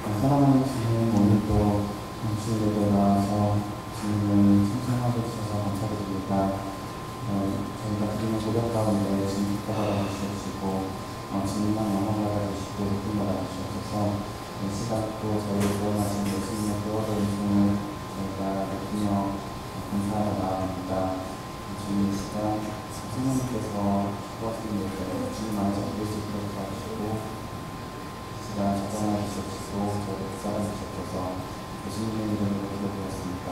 사랑하는 주님, 오늘도 당신에게 나와서 주님을 찬송하고 있어서 감사드립니다. 저희가 드리는 고백 가운데 주님 기뻐받아 주시고 주님만 영광 받아 주시고 높임 받아 주셔서 이 시간도 저희 구원하신 예수님의 구원의 인생을 저희가 느끼며 감사하는 마음입니다. 주님 이 시간 성령님께서 구하시는 일을 주님 안에서 드릴 수 있도록 도와주시고 제가 적당하게 주시고 저를 사랑해 주셔서 예수님의 이름으로 기도드렸습니다.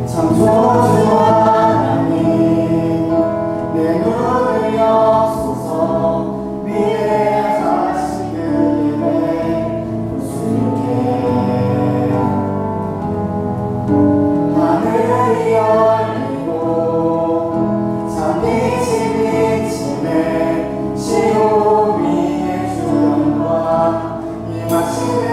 창조주 하나님 내 눈을 여소서 미래의 자식을 예배 볼 수 있게 하늘이 열리고 잠이 비침에 시오 위의 주연과 임하시네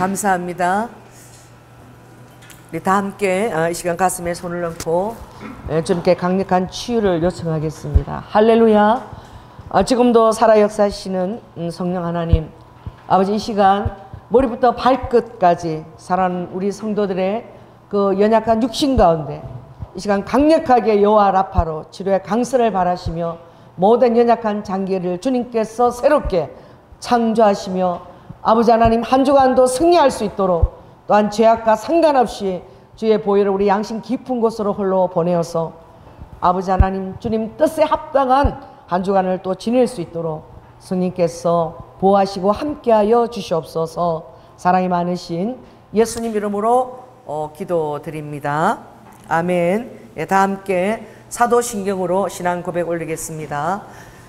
감사합니다. 우리 다 함께 이 시간 가슴에 손을 얹고 주님께 강력한 치유를 요청하겠습니다. 할렐루야. 지금도 살아 역사하시는 성령 하나님, 아버지, 이 시간 머리부터 발끝까지 살아가는 우리 성도들의 그 연약한 육신 가운데 이 시간 강력하게 여호와 라파로 치료의 강선을 바라시며 모든 연약한 장기를 주님께서 새롭게 창조하시며 아버지 하나님, 한 주간도 승리할 수 있도록 또한 죄악과 상관없이 주의 보혈을 우리 양심 깊은 곳으로 홀로 보내어서 아버지 하나님, 주님 뜻에 합당한 한 주간을 또 지낼 수 있도록 성령께서 보호하시고 함께하여 주시옵소서. 사랑이 많으신 예수님 이름으로 기도드립니다. 아멘. 다 함께 사도신경으로 신앙 고백 올리겠습니다.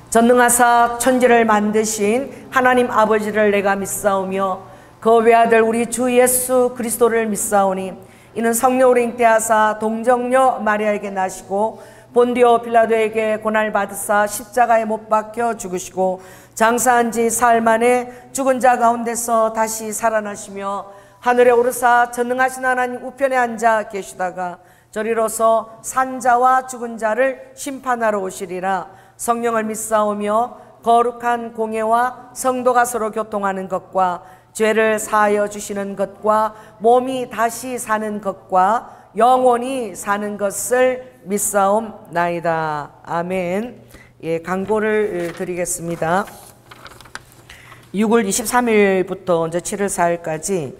전능하사 천지를 만드신 하나님 아버지를 내가 믿사오며 그 외아들 우리 주 예수 그리스도를 믿사오니 이는 성령으로 잉태하사 동정녀 마리아에게 나시고 본디오 빌라도에게 고난을 받으사 십자가에 못 박혀 죽으시고 장사한 지 사흘 만에 죽은 자 가운데서 다시 살아나시며 하늘에 오르사 전능하신 하나님 우편에 앉아 계시다가 저리로서 산자와 죽은 자를 심판하러 오시리라. 성령을 믿사오며 거룩한 공예와 성도가 서로 교통하는 것과 죄를 사하여 주시는 것과 몸이 다시 사는 것과 영원히 사는 것을 믿사옵나이다. 아멘. 예, 강고를 드리겠습니다. 6월 23일부터 이제 7월 4일까지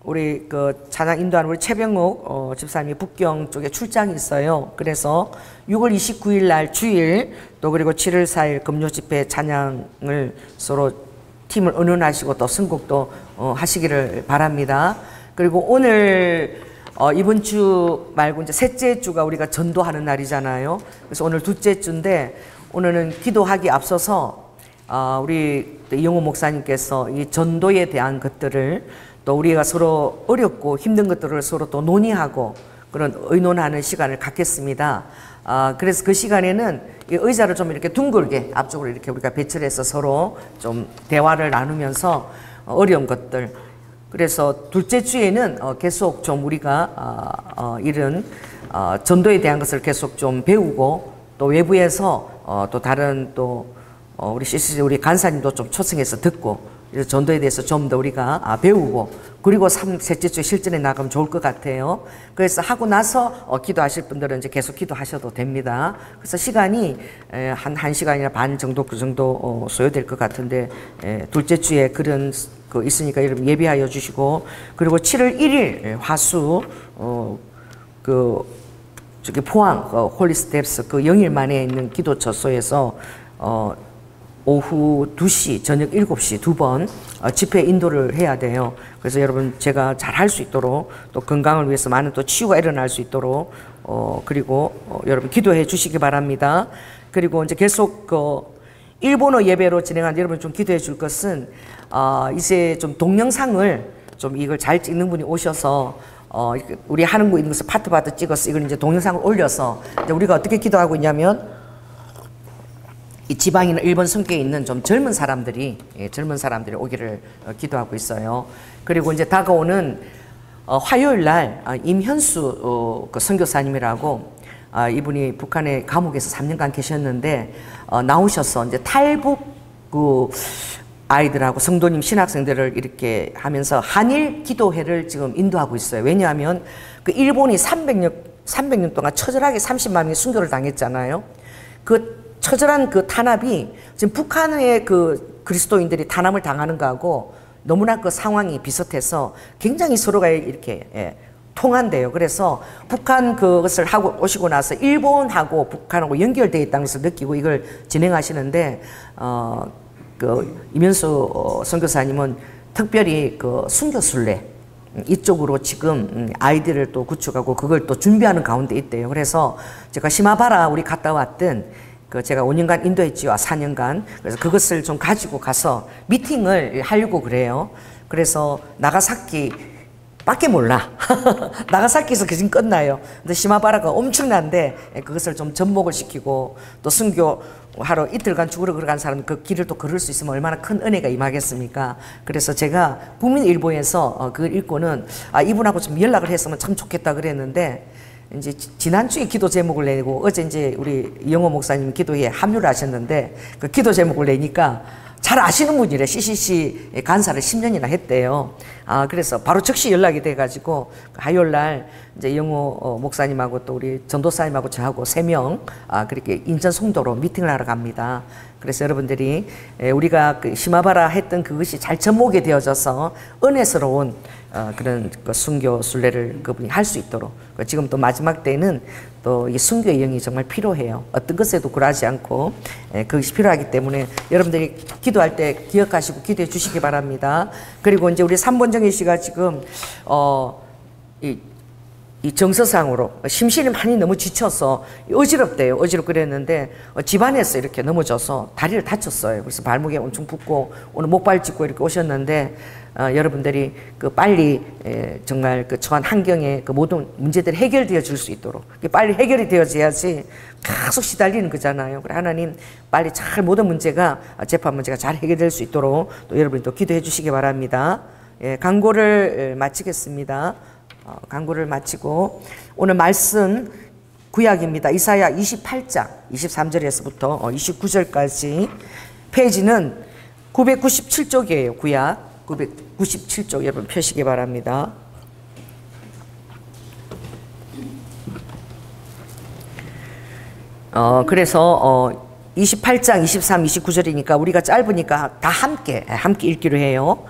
우리 그 찬양 인도하는 우리 최병욱 집사님이 북경 쪽에 출장이 있어요. 그래서 6월 29일 날 주일 또 그리고 7월 4일 금요 집회 찬양을 서로 팀을 의논하시고 또 선곡도 하시기를 바랍니다. 그리고 오늘 이번 주 말고 이제 셋째 주가 우리가 전도하는 날이잖아요. 그래서 오늘 둘째 주인데 오늘은 기도하기 앞서서 우리 이영호 목사님께서 이 전도에 대한 것들을 또 우리가 서로 어렵고 힘든 것들을 서로 또 논의하고 그런 의논하는 시간을 갖겠습니다. 그래서 그 시간에는 이 의자를 좀 이렇게 둥글게 앞쪽으로 이렇게 우리가 배치를 해서 서로 좀 대화를 나누면서 어려운 것들. 그래서 둘째 주에는 계속 좀 우리가 이런 전도에 대한 것을 계속 좀 배우고 또 외부에서 또 다른 또 우리 CCC 우리 간사님도 좀 초청해서 듣고 전도에 대해서 좀 더 우리가 배우고 그리고 셋째 주에 실전에 나가면 좋을 것 같아요. 그래서 하고 나서 기도하실 분들은 이제 계속 기도하셔도 됩니다. 그래서 시간이 한 1시간이나 반 정도 그 정도 소요될 것 같은데 둘째 주에 그런 그 있으니까 여러분 예비하여 주시고 그리고 7월 1일 화수 그 저기 포항 홀리스텝스 그 영일만에 있는 기도 처소에서 오후 2시, 저녁 7시 2번 집회 인도를 해야 돼요. 그래서 여러분 제가 잘 할 수 있도록 또 건강을 위해서 많은 또 치유가 일어날 수 있도록 그리고 여러분 기도해 주시기 바랍니다. 그리고 이제 계속 일본어 예배로 진행하는 여러분 좀 기도해 줄 것은 이제 좀 동영상을 좀 이걸 잘 찍는 분이 오셔서 우리 하는 거 있는 것을 파트 찍어서 이걸 이제 동영상을 올려서 이제 우리가 어떻게 기도하고 있냐면 이 지방이나 일본 성격에 있는 좀 젊은 사람들이 오기를 기도하고 있어요. 그리고 이제 다가오는 화요일 날 임현수 그 선교사님이라고 이분이 북한의 감옥에서 3년간 계셨는데 나오셔서 이제 탈북 그 아이들하고 성도님 신학생들을 이렇게 하면서 한일 기도회를 지금 인도하고 있어요. 왜냐하면 그 일본이 300년 동안 처절하게 30만 명이 순교를 당했잖아요. 그 처절한 그 탄압이 지금 북한의 그 그리스도인들이 탄압을 당하는 거하고 너무나 그 상황이 비슷해서 굉장히 서로가 이렇게 통한대요. 그래서 북한 그것을 하고 오시고 나서 일본하고 북한하고 연결되어 있다는 것을 느끼고 이걸 진행하시는데 그 이면수 선교사님은 특별히 그 순교순례 이쪽으로 지금 아이들을 또 구축하고 그걸 또 준비하는 가운데 있대요. 그래서 제가 시마바라 우리 갔다 왔던 그 제가 5년간 인도했지요. 4년간. 그래서 그것을 좀 가지고 가서 미팅을 하려고 그래요. 그래서 나가사키 밖에 몰라. 나가사키에서 그진 끝나요. 근데 시마바라가 엄청난데 그것을 좀 접목을 시키고 또 순교하러 이틀간 죽으러 걸어간 사람 그 길을 또 걸을 수 있으면 얼마나 큰 은혜가 임하겠습니까? 그래서 제가 국민일보에서 그걸 읽고는 이분하고 좀 연락을 했으면 참 좋겠다 그랬는데 이제 지난주에 기도 제목을 내고 어제 이제 우리 이영호 목사님 기도에 합류를 하셨는데 그 기도 제목을 내니까 잘 아시는 분이래. CCC 간사를 10년이나 했대요. 그래서 바로 즉시 연락이 돼가지고 화요일 날 이제 이영호 목사님하고 또 우리 전도사님하고 저하고 3명 그렇게 인천 송도로 미팅을 하러 갑니다. 그래서 여러분들이 우리가 그 시마바라 했던 그것이 잘 접목이 되어져서 은혜스러운 그런 그 순교 순례를 그분이 할 수 있도록 지금 또 마지막 때는 또 이 순교의 영이 정말 필요해요. 어떤 것에도 굴하지 않고 그것이 필요하기 때문에 여러분들이 기도할 때 기억하시고 기도해 주시기 바랍니다. 그리고 이제 우리 3번정희 씨가 지금 이 정서상으로 심신이 많이 너무 지쳐서 어지럽대요. 어지럽고 그랬는데 집안에서 이렇게 넘어져서 다리를 다쳤어요. 그래서 발목에 엄청 붓고 오늘 목발 짚고 이렇게 오셨는데 여러분들이 그 빨리 정말 그 처한 환경에 그 모든 문제들이 해결되어 줄 수 있도록 빨리 해결이 되어져야지 계속 시달리는 거잖아요. 그래 하나님 빨리 잘 모든 문제가 재판 문제가 잘 해결될 수 있도록 또 여러분이 또 기도해 주시기 바랍니다. 광고를 마치겠습니다. 광고를 마치고 오늘 말씀 구약입니다. 이사야 28장 23절에서부터 29절까지 페이지는 997쪽이에요. 구약 997쪽 여러분 펴시기 바랍니다. 그래서 28장 23, 29절이니까 우리가 짧으니까 다 함께 읽기로 해요.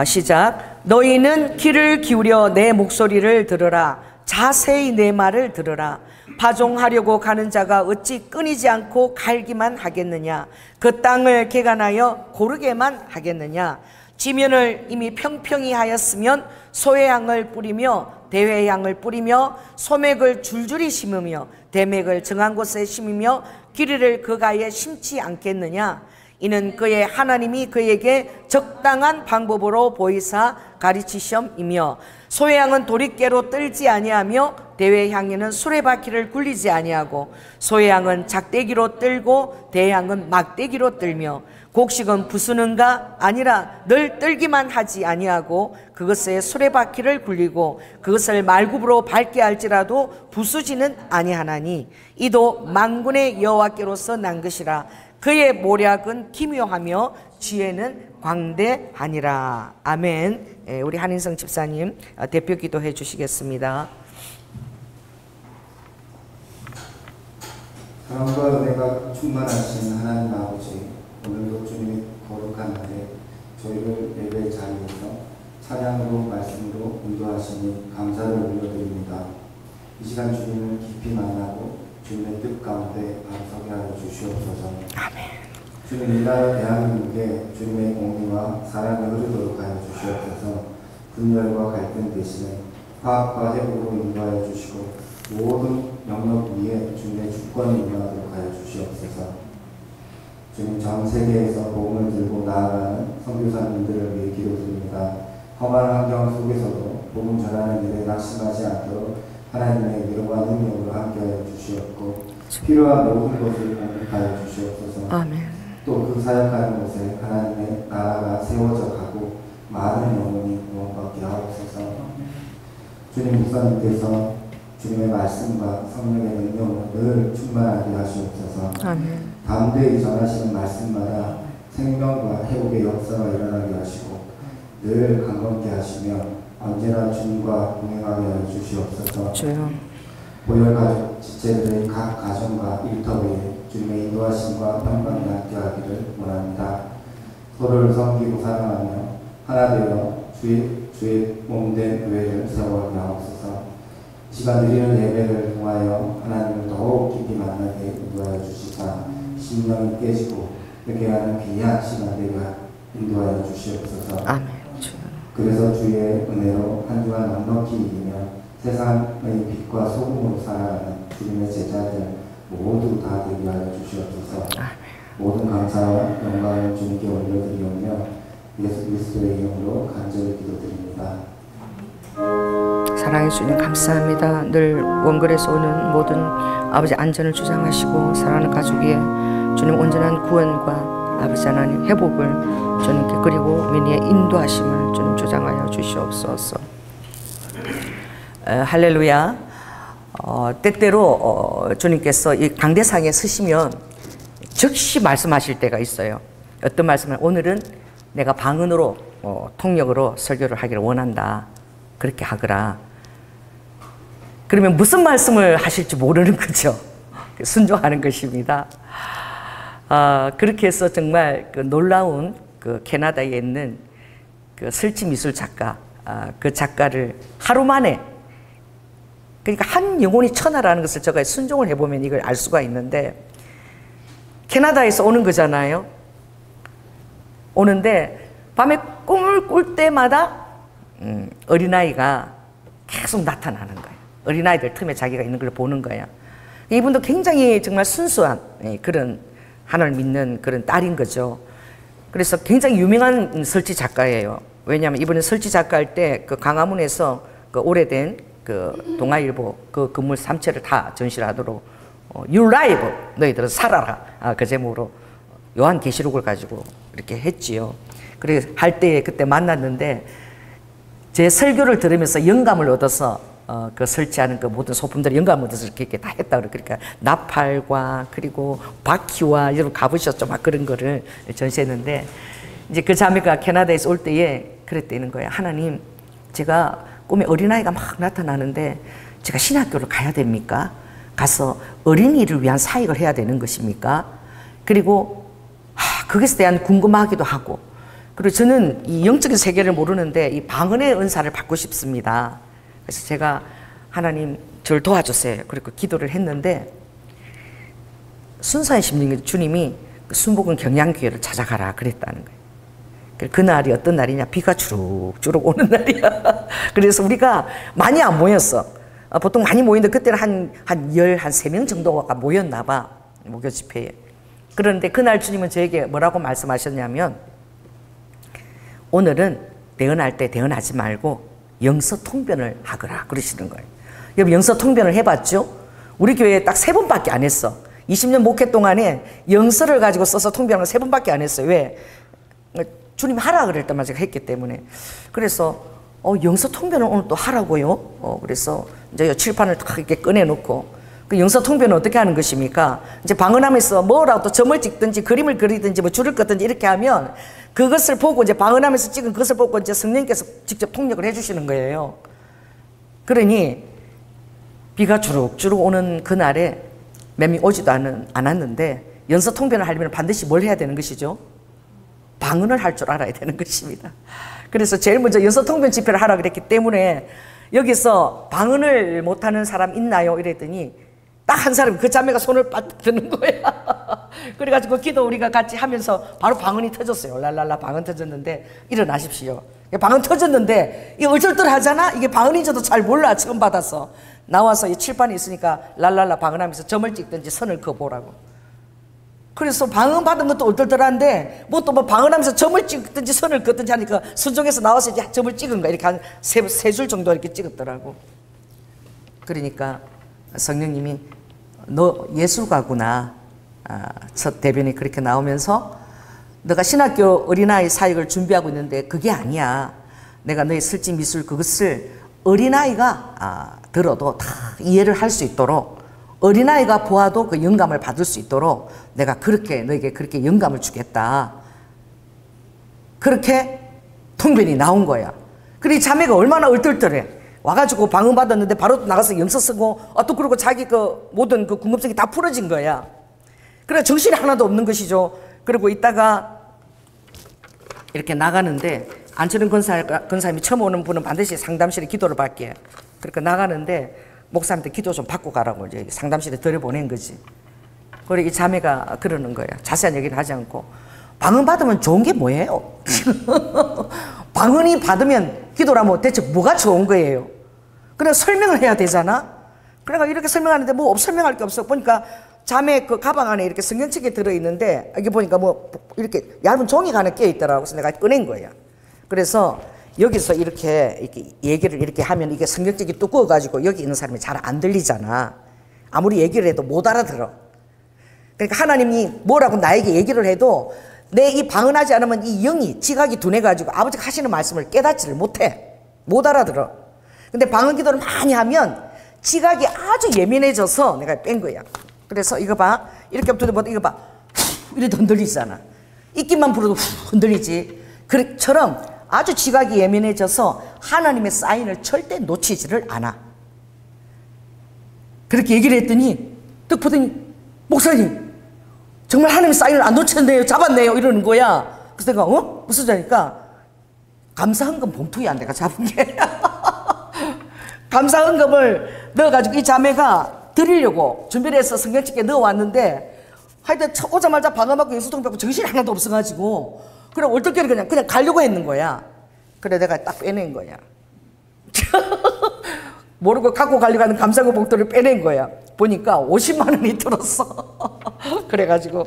시작. 너희는 귀를 기울여 내 목소리를 들으라. 자세히 내 말을 들으라. 파종하려고 가는 자가 어찌 끊이지 않고 갈기만 하겠느냐. 그 땅을 개간하여 고르게만 하겠느냐. 지면을 이미 평평히 하였으면 소의 양을 뿌리며 대회향을 뿌리며 소맥을 줄줄이 심으며 대맥을 정한 곳에 심으며 기리를 그 가에 심지 않겠느냐. 이는 그의 하나님이 그에게 적당한 방법으로 보이사 가르치심이며 소회향은 도리깨로 떨지 아니하며 대회향에는 수레바퀴를 굴리지 아니하고 소회향은 작대기로 떨고 대향은 막대기로 떨며 곡식은 부수는가 아니라 늘 떨기만 하지 아니하고 그것에 수레바퀴를 굴리고 그것을 말굽으로 밟게 할지라도 부수지는 아니하나니 이도 만군의 여호와께로서 난 것이라. 그의 모략은 기묘하며 지혜는 광대하니라. 아멘. 우리 한인성 집사님 대표 기도해 주시겠습니다. 사랑과 은혜가 충만하신 하나님 아버지, 오늘도 주님의 거룩한 날에 저희를 예배 자리에서 찬양으로 말씀으로 인도하시니 감사를 올려드립니다. 이 시간 주님을 깊이 만나고 주님의 뜻 가운데 바로서게 하여 주시옵소서. 아멘. 주님 이 나라 대한민국에 주님의 공의와 사랑이 흐르도록 하여 주시옵소서. 분열과 갈등 대신에 화합과 회복으로 인도하여 주시고 모든 영역 위에 주님의 주권이 임하도록 하여 주시옵소서. 주님 전 세계에서 복음을 들고 나아가는 선교사님들을 위해 기도드립니다. 험한 환경 속에서도 복음 전하는 일에 낙심하지 않도록 하나님의 위로와 능력으로 함께하여 주시옵고 필요한 모든 것을 공급하여 주시옵소서. 아멘. 또 그 사역하는 곳에 하나님의 나라가 세워져 가고 많은 영혼이 구원받게 하옵소서. 주님 목사님께서 주님의 말씀과 성령의 능력으로 늘 충만하게 하시옵소서. 아멘. 담대히 전하시는 말씀마다 생명과 회복의 역사가 일어나게 하시고 늘 강건케 하시며 언제나 주님과 동행하게 하여 주시옵소서. 주여. 보혈가족 지체들의 각 가정과 일터에 주님의 인도하심과 평강이 함께하기를 원합니다. 서로를 섬기고 사랑하며 하나 되어 주의 몸된 교회를 세워가게 하옵소서. 이 시간 드리는 예배를 통하여 하나님을 더욱 깊이 만나게 인도하여 주시사 심령이 깨지고 회개하는 귀한 시간 되게 인도하여 주시옵소서. 아멘. 그래서 주의 은혜로 한 주간 넉넉히 이기며 세상의 빛과 소금으로 살아가는 주님의 제자들 모두 다 되게 하여 주시옵소서. 모든 감사와 영광을 주님께 올려드리오며 예수 그리스도의 이름으로 간절히 기도드립니다. 사랑해 주님 감사합니다. 늘 원거리에서 오는 모든 아버지 안전을 주장하시고 사랑하는 가족 위에 주님 온전한 구원과 아버지 하나님 회복을 주님께 그리고 민희의 인도하심을 주님 주장하여 주시옵소서. 할렐루야. 때때로 주님께서 이 강대상에 서시면 즉시 말씀하실 때가 있어요. 어떤 말씀을 오늘은 내가 방언으로 통역으로 설교를 하기를 원한다. 그렇게 하거라. 그러면 무슨 말씀을 하실지 모르는 거죠. 순종하는 것입니다. 그렇게 해서 정말 그 놀라운 그 캐나다에 있는 그 설치 미술 작가, 그 작가를 하루 만에, 그러니까 한 영혼이 천하라는 것을 제가 순종을 해보면 이걸 알 수가 있는데, 캐나다에서 오는 거잖아요. 오는데 밤에 꿈을 꿀 때마다 어린아이가 계속 나타나는 거예요. 어린아이들 틈에 자기가 있는 걸 보는 거예요. 이분도 굉장히 정말 순수한 그런 하나님을 믿는 그런 딸인 거죠. 그래서 굉장히 유명한 설치 작가예요. 왜냐하면 이번에 설치 작가할 때 그 광화문에서 그 오래된 그 동아일보 그 건물 3채를 다 전시를 하도록 You Live, 너희들은 살아라, 그 제목으로 요한계시록을 가지고 이렇게 했지요. 그래 할 때 그때 만났는데 제 설교를 들으면서 영감을 얻어서 그 설치하는 그 모든 소품들이 영감을 얻어서 이렇게 다 했다. 그러니까 나팔과 그리고 바퀴와 이런 가보셨죠. 막 그런 거를 전시했는데 이제 그 자매가 캐나다에서 올 때에 그랬다는 거예요. 하나님, 제가 꿈에 어린아이가 막 나타나는데 제가 신학교를 가야 됩니까? 가서 어린이를 위한 사역을 해야 되는 것입니까? 그리고 그것에 대한 궁금하기도 하고, 그리고 저는 이 영적인 세계를 모르는데 이 방언의 은사를 받고 싶습니다. 그래서 제가 하나님 저를 도와주세요. 그리고 기도를 했는데 순수한 심령 주님이 그 순복음 경양교회를 찾아가라 그랬다는 거예요. 그날이 어떤 날이냐? 비가 주룩주룩 오는 날이야. 그래서 우리가 많이 안 모였어. 보통 많이 모이는데 그때는 한 3명 정도가 모였나 봐. 목요 집회에. 그런데 그날 주님은 저에게 뭐라고 말씀하셨냐면 오늘은 대언할 때 대언하지 말고 영서통변을 하거라 그러시는 거예요. 여러분 영서통변을 해봤죠? 우리 교회에 딱 3번밖에 안 했어. 20년 목회 동안에 영서를 가지고 써서 통변을 3번밖에 안 했어요. 왜? 주님이 하라 그랬단 말이야. 제가 했기 때문에. 그래서 영서통변을 오늘 또 하라고요. 그래서 이제 칠판을 딱 이렇게 꺼내놓고 그 영서통변은 어떻게 하는 것입니까? 이제 방언하면서 뭐라고 또 점을 찍든지 그림을 그리든지 뭐 줄을 긋든지 이렇게 하면 그것을 보고 이제 방언하면서 찍은 그것을 보고 이제 성령께서 직접 통역을 해주시는 거예요. 그러니 비가 주룩주룩 오는 그날에 맴이 오지도 않았는데 영서통변을 하려면 반드시 뭘 해야 되는 것이죠? 방언을 할 줄 알아야 되는 것입니다. 그래서 제일 먼저 영서통변 집회를 하라 그랬기 때문에 여기서 방언을 못하는 사람 있나요? 이랬더니 딱 한 사람 그 자매가 손을 빠뜨 드는 거야. 그래가지고 기도 우리가 같이 하면서 바로 방언이 터졌어요. 랄랄라 방언 터졌는데 일어나십시오. 방언 터졌는데 이게 얼떨떨하잖아. 이게 방언인지도 잘 몰라. 처음 받아서 나와서 이 칠판이 있으니까 랄랄라 방언하면서 점을 찍든지 선을 그어보라고. 그래서 방언 받은 것도 얼떨떨한데 뭐 또 뭐 방언하면서 점을 찍든지 선을 그었든지 하니까 순종해서 나와서 이제 점을 찍은 거야. 이렇게 한 세 줄 정도 이렇게 찍었더라고. 그러니까 성령님이 너 예술가구나. 첫 대변이 그렇게 나오면서 너가 신학교 어린아이 사역을 준비하고 있는데 그게 아니야. 내가 너의 슬지 미술 그것을 어린아이가 들어도 다 이해를 할 수 있도록 어린아이가 보아도 그 영감을 받을 수 있도록 내가 너에게 그렇게 영감을 주겠다. 그렇게 통변이 나온 거야. 그리고 이 자매가 얼마나 얼떨떨해. 와가지고 방언 받았는데 바로 나가서 영서 쓰고 또 그러고 자기 그 모든 그 궁금증이 다 풀어진 거야. 그래 정신이 하나도 없는 것이죠. 그리고 이따가 이렇게 나가는데 안철은 권사님이 처음 오는 분은 반드시 상담실에 기도를 받게. 그러니까 나가는데 목사님한테 기도 좀 받고 가라고 이제 상담실에 들여보낸 거지. 그리고 이 자매가 그러는 거야. 자세한 얘기를 하지 않고 방언 받으면 좋은 게 뭐예요? 방언이 받으면 기도라면 대체 뭐가 좋은 거예요? 그래 설명을 해야 되잖아. 그래가 이렇게 설명하는데 뭐 설명할 게 없어. 보니까 자매 그 가방 안에 이렇게 성경책이 들어있는데 여기 보니까 뭐 이렇게 얇은 종이가 하나 끼어 있더라고. 그래서 내가 꺼낸 거야. 그래서 여기서 이렇게 얘기를 이렇게 하면 이게 성경책이 두꺼워가지고 여기 있는 사람이 잘 안 들리잖아. 아무리 얘기를 해도 못 알아들어. 그러니까 하나님이 뭐라고 나에게 얘기를 해도 내 이 방언하지 않으면 이 영이 지각이 둔해가지고 아버지가 하시는 말씀을 깨닫지를 못해. 못 알아들어. 근데 방언 기도를 많이 하면 지각이 아주 예민해져서 내가 뺀 거야. 그래서 이거 봐. 이렇게 두드려보다 이거 봐. 이래도 흔들리잖아. 입김만 불어도 흔들리지. 그처럼 아주 지각이 예민해져서 하나님의 사인을 절대 놓치지를 않아. 그렇게 얘기를 했더니 딱 보더니 목사님 정말 하나님의 사인을 안 놓쳤네요. 잡았네요. 이러는 거야. 그래서 내가 무슨 소리니까 감사헌금 봉투야. 내가 잡은 게. 감사헌금을 넣어가지고 이 자매가 드리려고 준비를 해서 성경책에 넣어왔는데 하여튼 오자마자 방언받고 예수통 받고 정신이 하나도 없어가지고 그래 얼떨결에 그냥 가려고 했는 거야. 그래 내가 딱 빼낸 거야. 모르고 갖고 가려고 하는 감사헌금 봉투를 빼낸 거야. 보니까 50만 원이 들었어. 그래가지고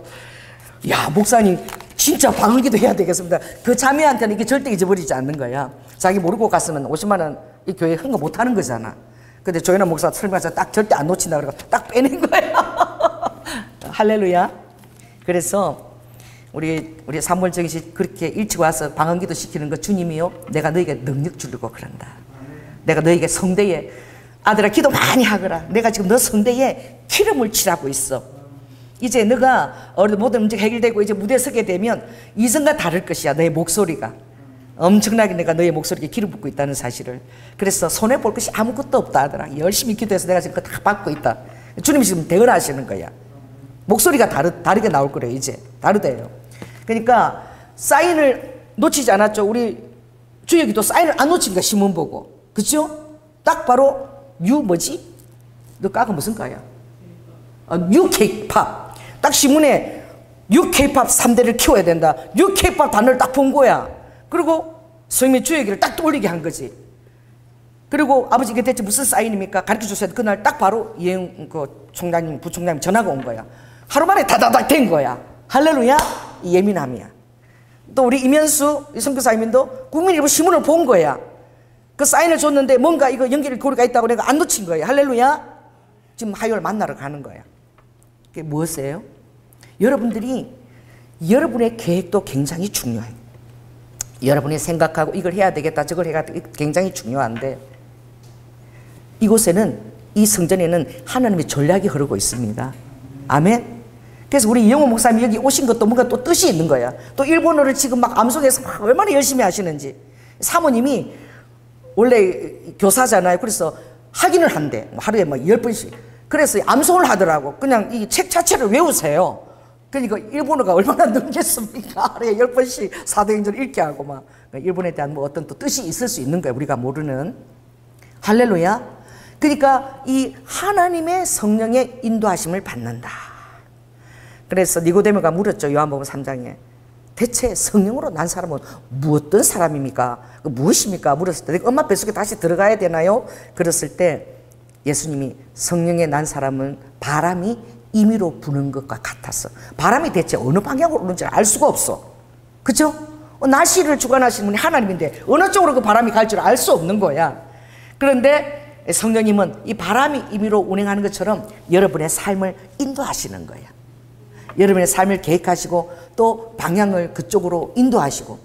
야 목사님 진짜 방언기도 해야 되겠습니다. 그 자매한테는 이게 절대 잊어버리지 않는 거야. 자기 모르고 갔으면 50만 원 이 교회 헌금 못하는 거잖아. 근데 조현아 목사 설명해서 딱 절대 안 놓친다 그러고 딱 빼낸 거야. 할렐루야. 그래서 우리 사무엘 정씨 그렇게 일찍 와서 방언기도 시키는 거 주님이요 내가 너에게 능력 주려고 그런다. 내가 너에게 성대에 아들아 기도 많이 하거라. 내가 지금 너 성대에 기름을 칠하고 있어. 이제 너가 모든 문제가 해결되고 이제 무대에 서게 되면 이전과 다를 것이야. 너의 목소리가 엄청나게 내가 너의 목소리에 기름 붓고 있다는 사실을. 그래서 손해 볼 것이 아무것도 없다 하더라. 열심히 기도해서 내가 지금 그거 다 받고 있다. 주님이 지금 대언하시는 거야. 목소리가 다르게 나올 거래요. 이제 다르대요. 그러니까 사인을 놓치지 않았죠. 우리 주혁이도 사인을 안 놓친 거야. 신문 보고. 그죠? 딱 바로 뭐지? 너 까가 무슨 까야? 뉴 케이팝. 딱 신문에 뉴 케이팝 3대를 키워야 된다. 뉴 케이팝 단어를 딱 본 거야. 그리고 성령이 주의 얘기를 딱 떠올리게 한 거지. 그리고 아버지 이게 대체 무슨 사인입니까? 가르쳐 주세요. 그날 딱 바로 이행 그 총장님, 부총장님 전화가 온 거야. 하루 만에 다다닥 된 거야. 할렐루야. 이 예민함이야. 또 우리 이면수 선교사님도 국민일보 신문을 본 거야. 그 사인을 줬는데 뭔가 이거 연결 고리가 있다고 내가 안 놓친 거야. 할렐루야. 지금 화요일 만나러 가는 거야. 그게 무엇이에요? 여러분들이 여러분의 계획도 굉장히 중요해요. 여러분이 생각하고 이걸 해야 되겠다 저걸 해야 되겠다 굉장히 중요한데 이곳에는 이 성전에는 하나님의 전략이 흐르고 있습니다. 아멘. 그래서 우리 이영호 목사님이 여기 오신 것도 뭔가 또 뜻이 있는 거야. 또 일본어를 지금 막 암송해서 막 얼마나 열심히 하시는지. 사모님이 원래 교사잖아요. 그래서 확인을 한대. 하루에 막 10번씩. 그래서 암송을 하더라고. 그냥 이 책 자체를 외우세요. 그러니까 일본어가 얼마나 늘겠습니까? 하루에 10번씩 사도행전 읽게 하고 막. 일본에 대한 뭐 어떤 또 뜻이 있을 수 있는 거예요. 우리가 모르는. 할렐루야. 그러니까 이 하나님의 성령의 인도하심을 받는다. 그래서 니고데모가 물었죠. 요한복음 3장에. 대체 성령으로 난 사람은 무엇든 사람입니까? 무엇입니까? 물었을 때 내가 엄마 뱃속에 다시 들어가야 되나요? 그랬을 때 예수님이 성령에 난 사람은 바람이 임의로 부는 것과 같았어. 바람이 대체 어느 방향으로 오는지 알 수가 없어. 그죠? 날씨를 주관하시는 분이 하나님인데 어느 쪽으로 그 바람이 갈 줄 알 수 없는 거야. 그런데 성령님은 이 바람이 임의로 운행하는 것처럼 여러분의 삶을 인도하시는 거야. 여러분의 삶을 계획하시고 또 방향을 그쪽으로 인도하시고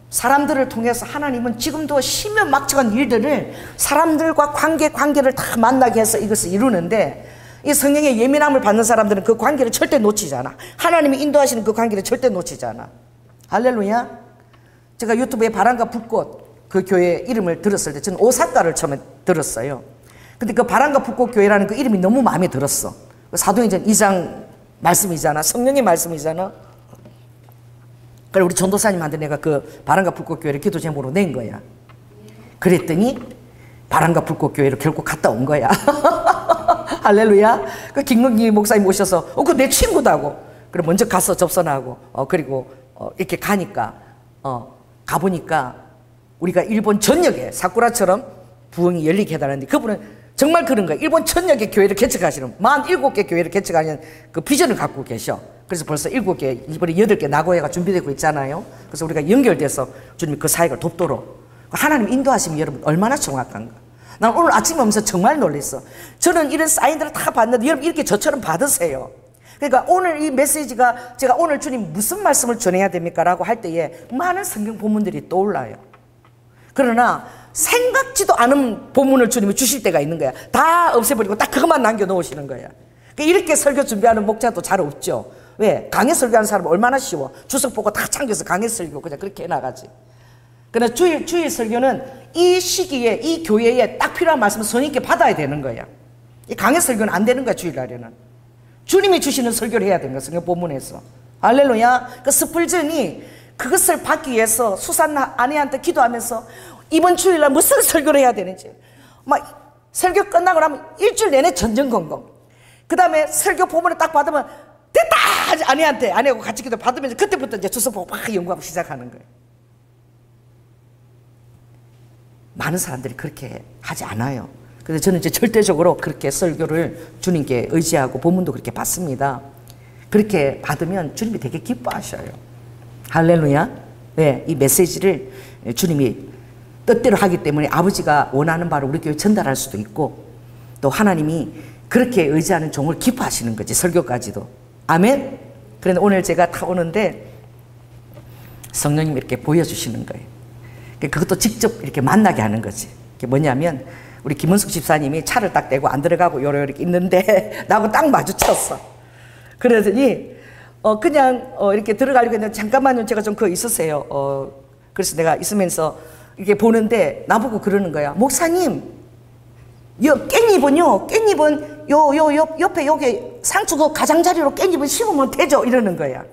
사람들을 통해서 하나님은 지금도 신면막측한 일들을 사람들과 관계를 다 만나게 해서 이것을 이루는데 이 성령의 예민함을 받는 사람들은 그 관계를 절대 놓치지 않아. 하나님이 인도하시는 그 관계를 절대 놓치지 않아. 할렐루야. 제가 유튜브에 바람과 불꽃 그 교회 이름을 들었을 때 저는 오사카를 처음에 들었어요. 근데 그 바람과 불꽃 교회라는 그 이름이 너무 마음에 들었어. 사도행전 2장 말씀이잖아. 성령의 말씀이잖아. 그래 우리 전도사님한테 내가 그 바람과 불꽃 교회를 기도 제목으로 낸 거야. 그랬더니 바람과 불꽃 교회로 결국 갔다 온 거야. 할렐루야. 그 김근기 목사님 오셔서 그거 내 친구다고. 그래 먼저 가서 접선하고 그리고 이렇게 가니까 가보니까 우리가 일본 전역에 사쿠라처럼 부흥이 열리게 해달라는데 그분은 정말 그런 거예요. 일본 전역의 교회를 개척하시는 47개 교회를 개척하는 그 비전을 갖고 계셔. 그래서 벌써 7개, 이번에 8개 나고야가 준비되고 있잖아요. 그래서 우리가 연결돼서 주님이 그 사역을 돕도록 하나님 인도하시면 여러분 얼마나 정확한가. 난 오늘 아침에 오면서 정말 놀랐어. 저는 이런 사인들을 다 봤는데 여러분 이렇게 저처럼 받으세요. 그러니까 오늘 이 메시지가 제가 오늘 주님 무슨 말씀을 전해야 됩니까? 라고 할 때에 많은 성경 본문들이 떠올라요. 그러나 생각지도 않은 본문을 주님이 주실 때가 있는 거야. 다 없애버리고 딱 그것만 남겨놓으시는 거야. 이렇게 설교 준비하는 목자도 잘 없죠. 왜? 강해 설교하는 사람은 얼마나 쉬워. 주석 보고 다 참겨서 강해 설교 그냥 그렇게 해나가지. 그러나 주일 설교는 이 시기에 이 교회에 딱 필요한 말씀을 성령께 받아야 되는 거야. 이 강해 설교는 안 되는 거야. 주일날에는 주님이 주시는 설교를 해야 되는 거야. 성경 본문에서. 할렐루야. 그 스펄전이 그것을 받기 위해서 수산 아내한테 기도하면서 이번 주일날 무슨 설교를 해야 되는지 막 설교 끝나고 나면 일주일 내내 전전긍긍. 그 다음에 설교 본문을 딱 받으면 됐다! 아내하고 같이 기도 받으면서 그때부터 이제 주석 보고 막 연구하고 시작하는 거예요. 많은 사람들이 그렇게 하지 않아요. 그래서 저는 이제 절대적으로 그렇게 설교를 주님께 의지하고 본문도 그렇게 받습니다. 그렇게 받으면 주님이 되게 기뻐하셔요. 할렐루야. 네, 이 메시지를 주님이 뜻대로 하기 때문에 아버지가 원하는 바를 우리 교회에 전달할 수도 있고 또 하나님이 그렇게 의지하는 종을 기뻐하시는 거지. 설교까지도. 아멘. 그런데 오늘 제가 타 오는데 성령님이 이렇게 보여주시는 거예요. 그것도 직접 이렇게 만나게 하는 거지. 그게 뭐냐면 우리 김은숙 집사님이 차를 딱 대고 안 들어가고 요렇게 있는데 나하고 딱 마주쳤어. 그러더니 그냥 이렇게 들어가려고 했는데 잠깐만요. 제가 좀 그거 있으세요. 그래서 내가 있으면서 이렇게 보는데 나보고 그러는 거야. 목사님, 깻잎은 옆에 여기 상추도 가장자리로 깻잎을 심으면 되죠. 이러는 거야.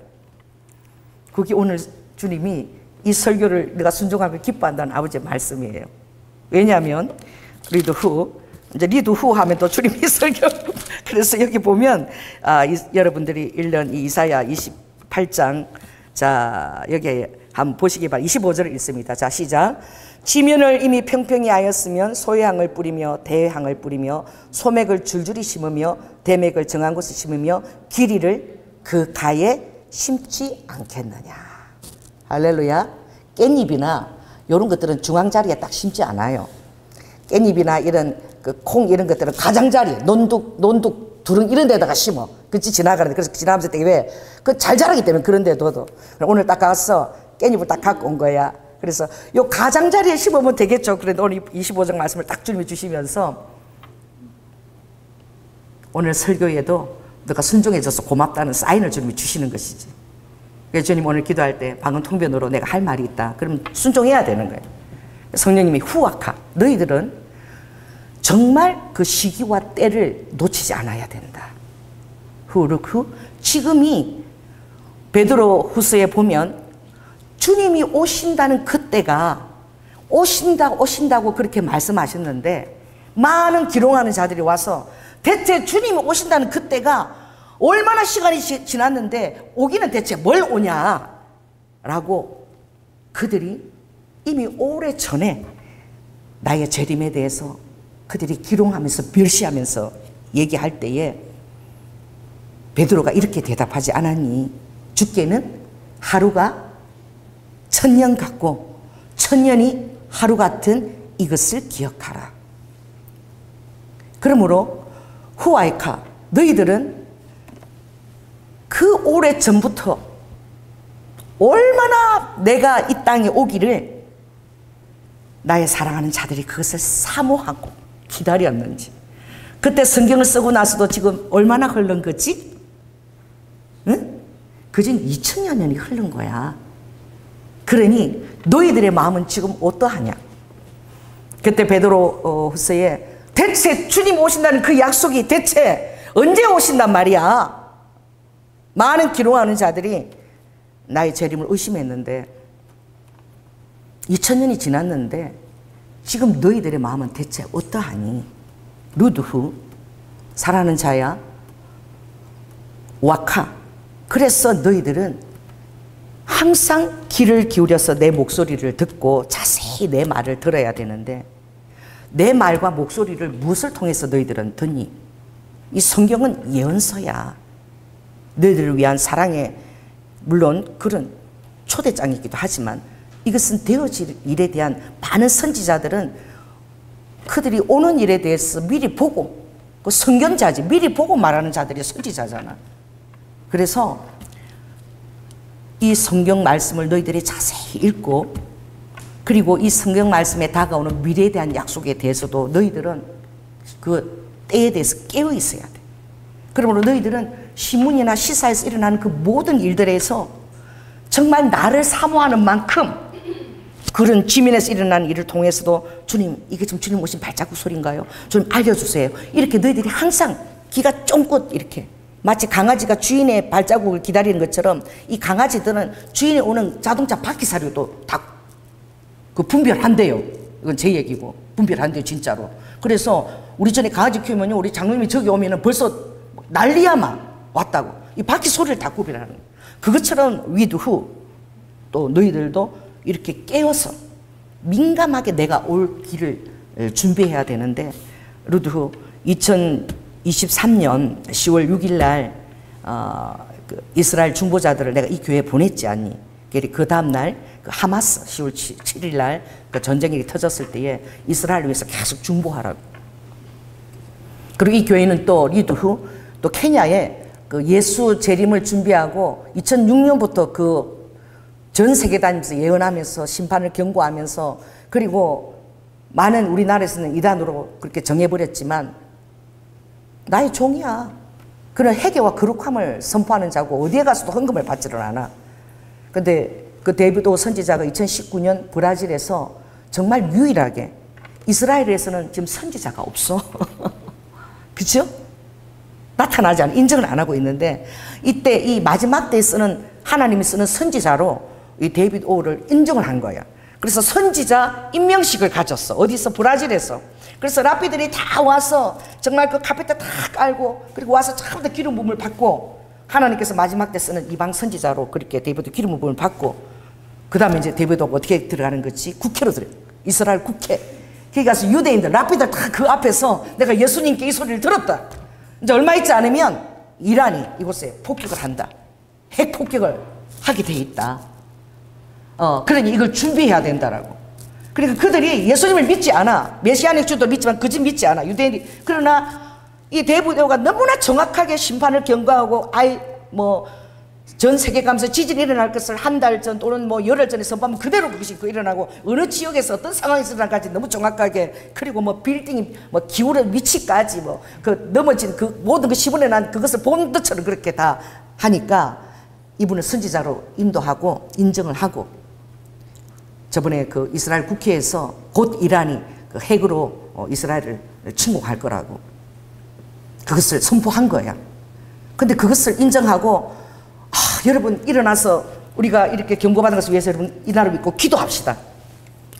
그게 오늘 주님이 이 설교를 내가 순종하고 기뻐한다는 아버지의 말씀이에요. 왜냐하면 리드 후 하면 또 주님이 설교. 그래서 여기 보면 여러분들이 읽는 이 이사야 28장 자 여기에 한번 보시기 바랍니다. 25절을 읽습니다. 자, 시작. 지면을 이미 평평히 하였으면 소향을 뿌리며 대향을 뿌리며 소맥을 줄줄이 심으며 대맥을 정한 곳에 심으며 기리를 그 가에 심지 않겠느냐. 할렐루야. 깻잎이나 이런 것들은 중앙자리에 딱 심지 않아요. 깻잎이나 이런 그 콩 이런 것들은 가장자리에 논둑 두릉 이런 데다가 심어. 그치 지나가는데 그래서 지나가면서 되게 왜 그 잘 자라기 때문에 그런 데 둬도 오늘 딱 가서 깻잎을 딱 갖고 온 거야. 그래서 요 가장자리에 심으면 되겠죠. 그런데 오늘 25장 말씀을 딱 주님이 주시면서 오늘 설교에도 너가 순종해줘서 고맙다는 사인을 주님이 주시는 것이지. 그래서 주님 오늘 기도할 때 방언 통변으로 내가 할 말이 있다. 그러면 순종해야 되는 거예요. 성령님이 후아카 너희들은 정말 그 시기와 때를 놓치지 않아야 된다. 후르크 지금이 베드로 후서에 보면 주님이 오신다는 그때가 오신다고 그렇게 말씀하셨는데 많은 기롱하는 자들이 와서 대체 주님이 오신다는 그때가 얼마나 시간이 지났는데 오기는 대체 뭘 오냐라고 그들이 이미 오래전에 나의 재림에 대해서 그들이 기롱하면서 멸시하면서 얘기할 때에 베드로가 이렇게 대답하지 않았니? 주께는 하루가 1000년 같고 1000년이 하루 같은 이것을 기억하라. 그러므로 후아이카 너희들은 그 오래 전부터 얼마나 내가 이 땅에 오기를 나의 사랑하는 자들이 그것을 사모하고 기다렸는지. 그때 성경을 쓰고 나서도 지금 얼마나 흐른 거지? 응? 그진 2000여 년이 흐른 거야. 그러니 너희들의 마음은 지금 어떠하냐? 그때 베드로 후서에 대체 주님 오신다는 그 약속이 대체 언제 오신단 말이야? 많은 기록하는 자들이 나의 재림을 의심했는데 2000년이 지났는데 지금 너희들의 마음은 대체 어떠하니? 루드후 사랑하는 자야 와카 그래서 너희들은 항상 귀를 기울여서 내 목소리를 듣고 자세히 내 말을 들어야 되는데 내 말과 목소리를 무엇을 통해서 너희들은 듣니? 이 성경은 예언서야. 너희들을 위한 사랑의 물론 그런 초대장이기도 하지만 이것은 되어질 일에 대한 많은 선지자들은 그들이 오는 일에 대해서 미리 보고 그 선견자지 미리 보고 말하는 자들이 선지자잖아. 그래서 이 성경 말씀을 너희들이 자세히 읽고 그리고 이 성경 말씀에 다가오는 미래에 대한 약속에 대해서도 너희들은 그 때에 대해서 깨어 있어야 돼. 그러므로 너희들은 신문이나 시사에서 일어나는 그 모든 일들에서 정말 나를 사모하는 만큼 그런 지면에서 일어나는 일을 통해서도 주님 이게 지금 주님 오신 발자국 소리인가요? 주님 알려주세요. 이렇게 너희들이 항상 귀가 쫑긋 이렇게 마치 강아지가 주인의 발자국을 기다리는 것처럼 이 강아지들은 주인이 오는 자동차 바퀴사료도 다 그 분별한대요. 이건 제 얘기고 분별한대요 진짜로. 그래서 우리 전에 강아지 키우면요 우리 장로님이 저기 오면은 벌써 난리야 막 왔다고 이 바퀴 소리를 다 구별하는 거예요. 그것처럼 위드후 또 너희들도 이렇게 깨어서 민감하게 내가 올 길을 준비해야 되는데 루드후 2023년 10월 6일 날 그 이스라엘 중보자들을 내가 이 교회에 보냈지 않니? 그 다음 날 그 하마스 10월 7일 날 그 전쟁이 터졌을 때에 이스라엘을 위해서 계속 중보하라고. 그리고 이 교회는 또 리드후 또 케냐에 그 예수 재림을 준비하고 2006년부터 그 전 세계 다니면서 예언하면서 심판을 경고하면서 그리고 많은 우리나라에서는 이단으로 그렇게 정해버렸지만 나의 종이야. 그런 회개와 거룩함을 선포하는 자고 어디에 가서도 헌금을 받지를 않아. 근데 그 데이비드 선지자가 2019년 브라질에서 정말 유일하게 이스라엘에서는 지금 선지자가 없어. 그렇죠? 나타나지 않아. 인정을 안 하고 있는데 이때 이 마지막 때에 쓰는 하나님이 쓰는 선지자로 이 데이비드 오를 인정을 한 거야. 그래서 선지자 임명식을 가졌어. 어디서? 브라질에서. 그래서 랍비들이 다 와서 정말 그 카페트 다 깔고 그리고 와서 처음부터 기름 부음을 받고 하나님께서 마지막 때 쓰는 이방 선지자로 그렇게 데이비드 기름 부음을 받고 그 다음에 이제 대비도가 어떻게 들어가는 거지? 국회로 들어요. 이스라엘 국회. 거기 가서 유대인들, 랍비들 다 그 앞에서 내가 예수님께 이 소리를 들었다. 이제 얼마 있지 않으면 이란이 이곳에 폭격을 한다. 핵 폭격을 하게 돼 있다. 그러니 이걸 준비해야 된다라고. 그러니까 그들이 예수님을 믿지 않아. 메시아닉 주도 믿지만 그 집 믿지 않아. 유대인이. 그러나 이 대부도가 너무나 정확하게 심판을 경고하고 전 세계가면서 지진이 일어날 것을 한 달 전 또는 열흘 전에 선포하면 그대로 그것이 일어나고 어느 지역에서 어떤 상황이 일어날까지 너무 정확하게, 그리고 빌딩이 기울은 위치까지 그 넘어진 그 모든 그 시분에 난 그것을 본 것처럼 그렇게 다 하니까 이분을 선지자로 인도하고 인정을 하고, 저번에 그 이스라엘 국회에서 곧 이란이 그 핵으로 이스라엘을 침공할 거라고 그것을 선포한 거야. 근데 그것을 인정하고 여러분 일어나서 우리가 이렇게 경고받은 것을 위해서 여러분 이 나라를 믿고 기도합시다.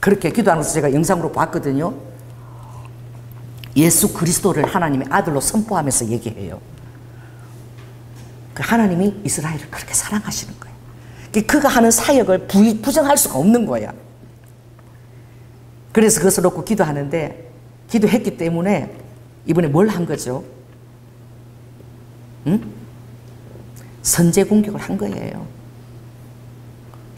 그렇게 기도하는 것을 제가 영상으로 봤거든요. 예수 그리스도를 하나님의 아들로 선포하면서 얘기해요. 그 하나님이 이스라엘을 그렇게 사랑하시는 거예요. 그가 하는 사역을 부정할 수가 없는 거야. 그래서 그것을 놓고 기도하는데, 기도했기 때문에 이번에 뭘 한 거죠? 선제 공격을 한 거예요.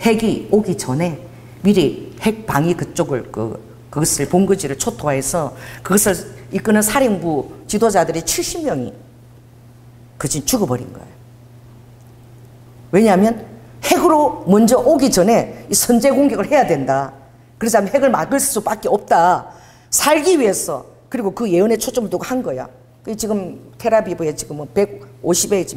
핵이 오기 전에 미리 핵 방위 그쪽을 그것을 본거지를 초토화해서 그것을 이끄는 사령부 지도자들이 70명이 그진 죽어버린 거예요. 왜냐하면 핵으로 먼저 오기 전에 이 선제 공격을 해야 된다. 그러자면 핵을 막을 수밖에 없다. 살기 위해서. 그리고 그 예언에 초점을 두고 한 거야. 지금 테라비브에 지금 150의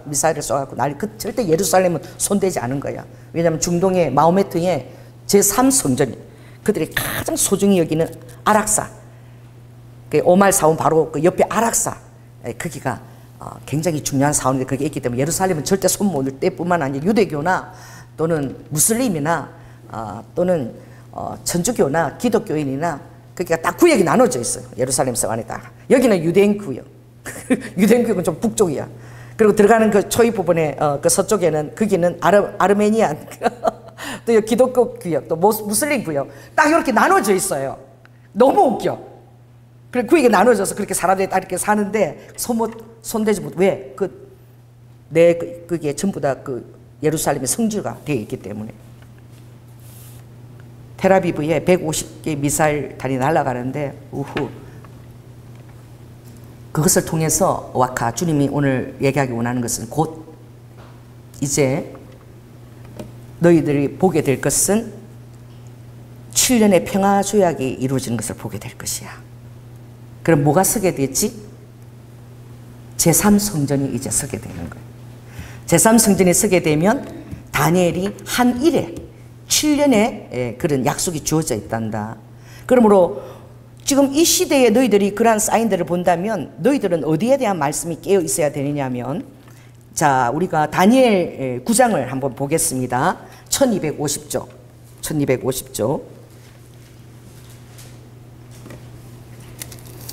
미사일을 쏘아갖고 절대 예루살렘은 손대지 않은 거야. 왜냐하면 중동의 마호메트의 제3성전, 그들이 가장 소중히 여기는 아락사, 오말 사원 바로 그 옆에 아락사, 거기가 굉장히 중요한 사원인데 그게 있기 때문에 예루살렘은 절대 손 못 댈 때뿐만 아니라 유대교나 또는 무슬림이나 또는 천주교나 기독교인이나 그러니까 딱 구역이 나눠져 있어요. 예루살렘 성 안에 딱. 여기는 유대인 구역. 유대인 구역은 좀 북쪽이야. 그리고 들어가는 그 초입 부분에 그 서쪽에는 거기는 아르메니안 또 기독교 구역, 또 무슬림 구역 딱 이렇게 나눠져 있어요. 너무 웃겨. 그래 구역이 나눠져서 그렇게 사람들이 딱 이렇게 사는데 손대지 못. 왜? 그게 전부 다 그 예루살렘의 성지가 되어 있기 때문에. 텔아비브에 150개 미사일탄이 날아가는데 그것을 통해서 와카 주님이 오늘 얘기하기 원하는 것은 곧 이제 너희들이 보게 될 것은 7년의 평화조약이 이루어지는 것을 보게 될 것이야. 그럼 뭐가 서게 되지? 제3성전이 이제 서게 되는 거예요. 제3성전이 서게 되면 다니엘이 한 일에 7년의 그런 약속이 주어져 있단다. 그러므로 지금 이 시대에 너희들이 그러한 사인들을 본다면 너희들은 어디에 대한 말씀이 깨어 있어야 되느냐면, 자, 우리가 다니엘 9장을 한번 보겠습니다. 1250조. 1250조.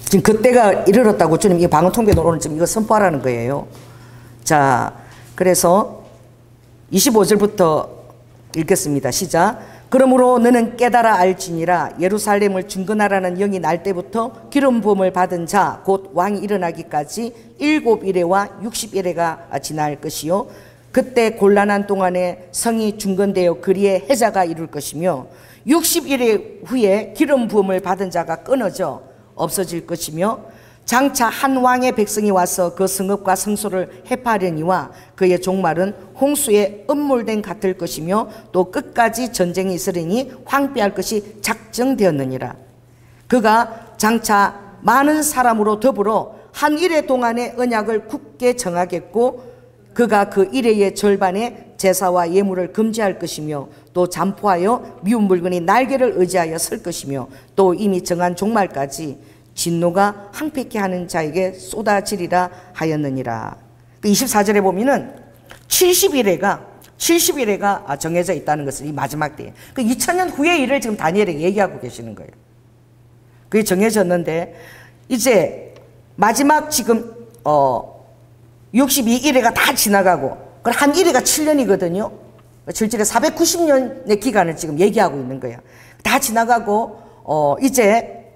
지금 그때가 이르렀다고 주님 이 방언통변으로 오늘 지금 이거 선포하라는 거예요. 자, 그래서 25절부터 읽겠습니다. 시작. 그러므로 너는 깨달아 알지니라. 예루살렘을 중건하라는 영이 날 때부터 기름 부음을 받은 자 곧 왕이 일어나기까지 7일에와 60일에가 지날 것이요, 그때 곤란한 동안에 성이 중건되어 그리에 해자가 이룰 것이며 60일 후에 기름 부음을 받은 자가 끊어져 없어질 것이며, 장차 한 왕의 백성이 와서 그 성읍과 성소를 해파하려니와 그의 종말은 홍수에 음몰된 같을 것이며 또 끝까지 전쟁이 있으리니 황폐할 것이 작정되었느니라. 그가 장차 많은 사람으로 더불어 한 일해 동안의 언약을 굳게 정하겠고, 그가 그 일해의 절반에 제사와 예물을 금지할 것이며 또 잠포하여 미운 물건이 날개를 의지하여 설 것이며 또 이미 정한 종말까지 진노가 황폐케 하는 자에게 쏟아지리라 하였느니라. 24절에 보면은 70일에가 정해져 있다는 것을 이 마지막 때에, 그 2000년 후의 일을 지금 다니엘에게 얘기하고 계시는 거예요. 그게 정해졌는데 이제 마지막 지금 62일에가 다 지나가고, 한 일회가 7년이거든요. 실질의 490년의 기간을 지금 얘기하고 있는 거예요. 다 지나가고 이제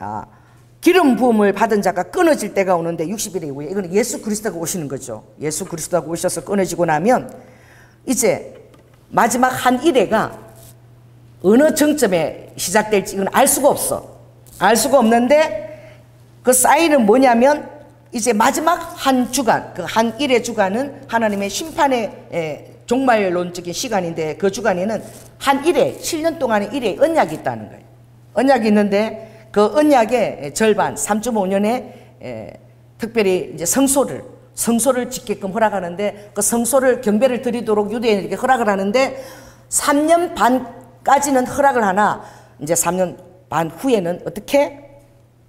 기름 부음을 받은 자가 끊어질 때가 오는데 60일 이후에 이거는 예수 그리스도가 오시는 거죠. 예수 그리스도가 오셔서 끊어지고 나면 이제 마지막 한 일회가 어느 정점에 시작될지 이건 알 수가 없어. 알 수가 없는데 그 사인은 뭐냐면 이제 마지막 한 주간, 그 한 일의 주간은 하나님의 심판의 종말론적인 시간인데 그 주간에는 한 일회, 7년 동안의 일회의 언약이 있다는 거예요. 언약이 있는데 그 언약의 절반, 3.5년에 특별히 이제 성소를 짓게끔 허락하는데 그 성소를 경배를 드리도록 유대인에게 허락을 하는데 3년 반까지는 허락을 하나 이제 3년 반 후에는 어떻게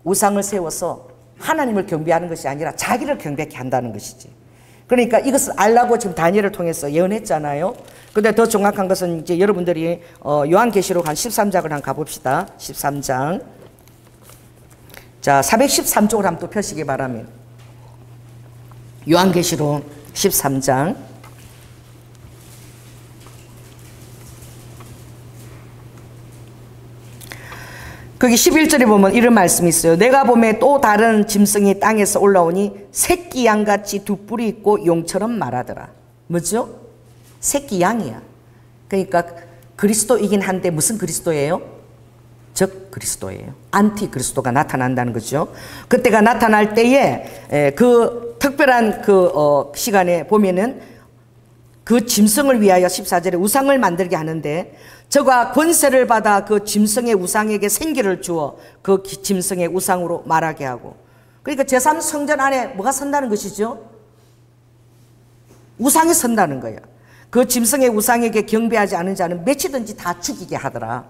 우상을 세워서 하나님을 경배하는 것이 아니라 자기를 경배케 한다는 것이지. 그러니까 이것을 알라고 지금 다니엘을 통해서 예언했잖아요. 근데 더 정확한 것은 이제 여러분들이 요한계시록 한 13장을 한번 가봅시다. 13장. 자, 413쪽을 한번 또 펴시기 바랍니다. 요한계시록 13장. 거기 11절에 보면 이런 말씀이 있어요. 내가 보매 또 다른 짐승이 땅에서 올라오니 새끼 양같이 두 뿔이 있고 용처럼 말하더라. 뭐죠? 새끼 양이야. 그러니까 그리스도이긴 한데 무슨 그리스도예요? 적 그리스도예요. 안티 그리스도가 나타난다는 거죠. 그때가 나타날 때에 그 특별한 그 시간에 보면은 그 짐승을 위하여 14절에 우상을 만들게 하는데 저가 권세를 받아 그 짐승의 우상에게 생기를 주어 그 짐승의 우상으로 말하게 하고, 그러니까 제3성전 안에 뭐가 선다는 것이죠? 우상이 선다는 거예요. 그 짐승의 우상에게 경배하지 않은 자는 몇이든지 다 죽이게 하더라.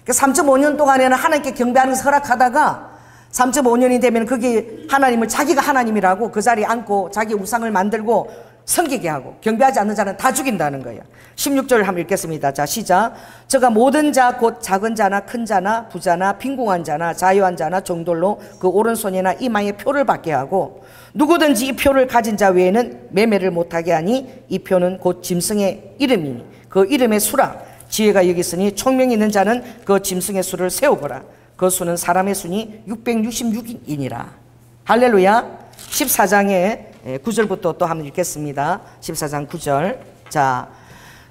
3.5년 동안에는 하나님께 경배하는 것을 허락하다가 3.5년이 되면 그게 하나님을 자기가 하나님이라고 그 자리에 앉고 자기 우상을 만들고 섬기게 하고 경배하지 않는 자는 다 죽인다는 거예요. 16절을 한번 읽겠습니다. 자, 시작. 저가 모든 자 곧 작은 자나 큰 자나 부자나 빈궁한 자나 자유한 자나 종돌로 그 오른손이나 이마에 표를 받게 하고 누구든지 이 표를 가진 자 외에는 매매를 못하게 하니 이 표는 곧 짐승의 이름이니 그 이름의 수라. 지혜가 여기 있으니 총명이 있는 자는 그 짐승의 수를 세어보라. 그 수는 사람의 수니 666이니라. 할렐루야. 14장에 9절부터 또 한번 읽겠습니다. 14장 9절. 자,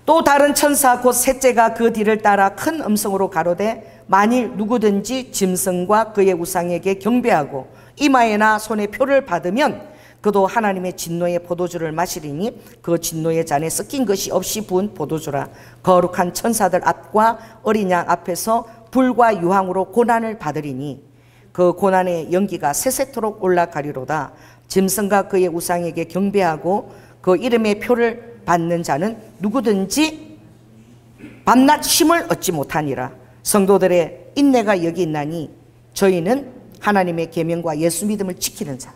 또 다른 천사 곧 셋째가 그 뒤를 따라 큰 음성으로 가로되 만일 누구든지 짐승과 그의 우상에게 경배하고 이마에나 손에 표를 받으면 그도 하나님의 진노의 포도주를 마시리니 그 진노의 잔에 섞인 것이 없이 부은 포도주라. 거룩한 천사들 앞과 어린 양 앞에서 불과 유황으로 고난을 받으리니 그 고난의 연기가 세세토록 올라가리로다. 짐승과 그의 우상에게 경배하고 그 이름의 표를 받는 자는 누구든지 밤낮 쉼을 얻지 못하니라. 성도들의 인내가 여기 있나니 저희는 하나님의 계명과 예수 믿음을 지키는 자.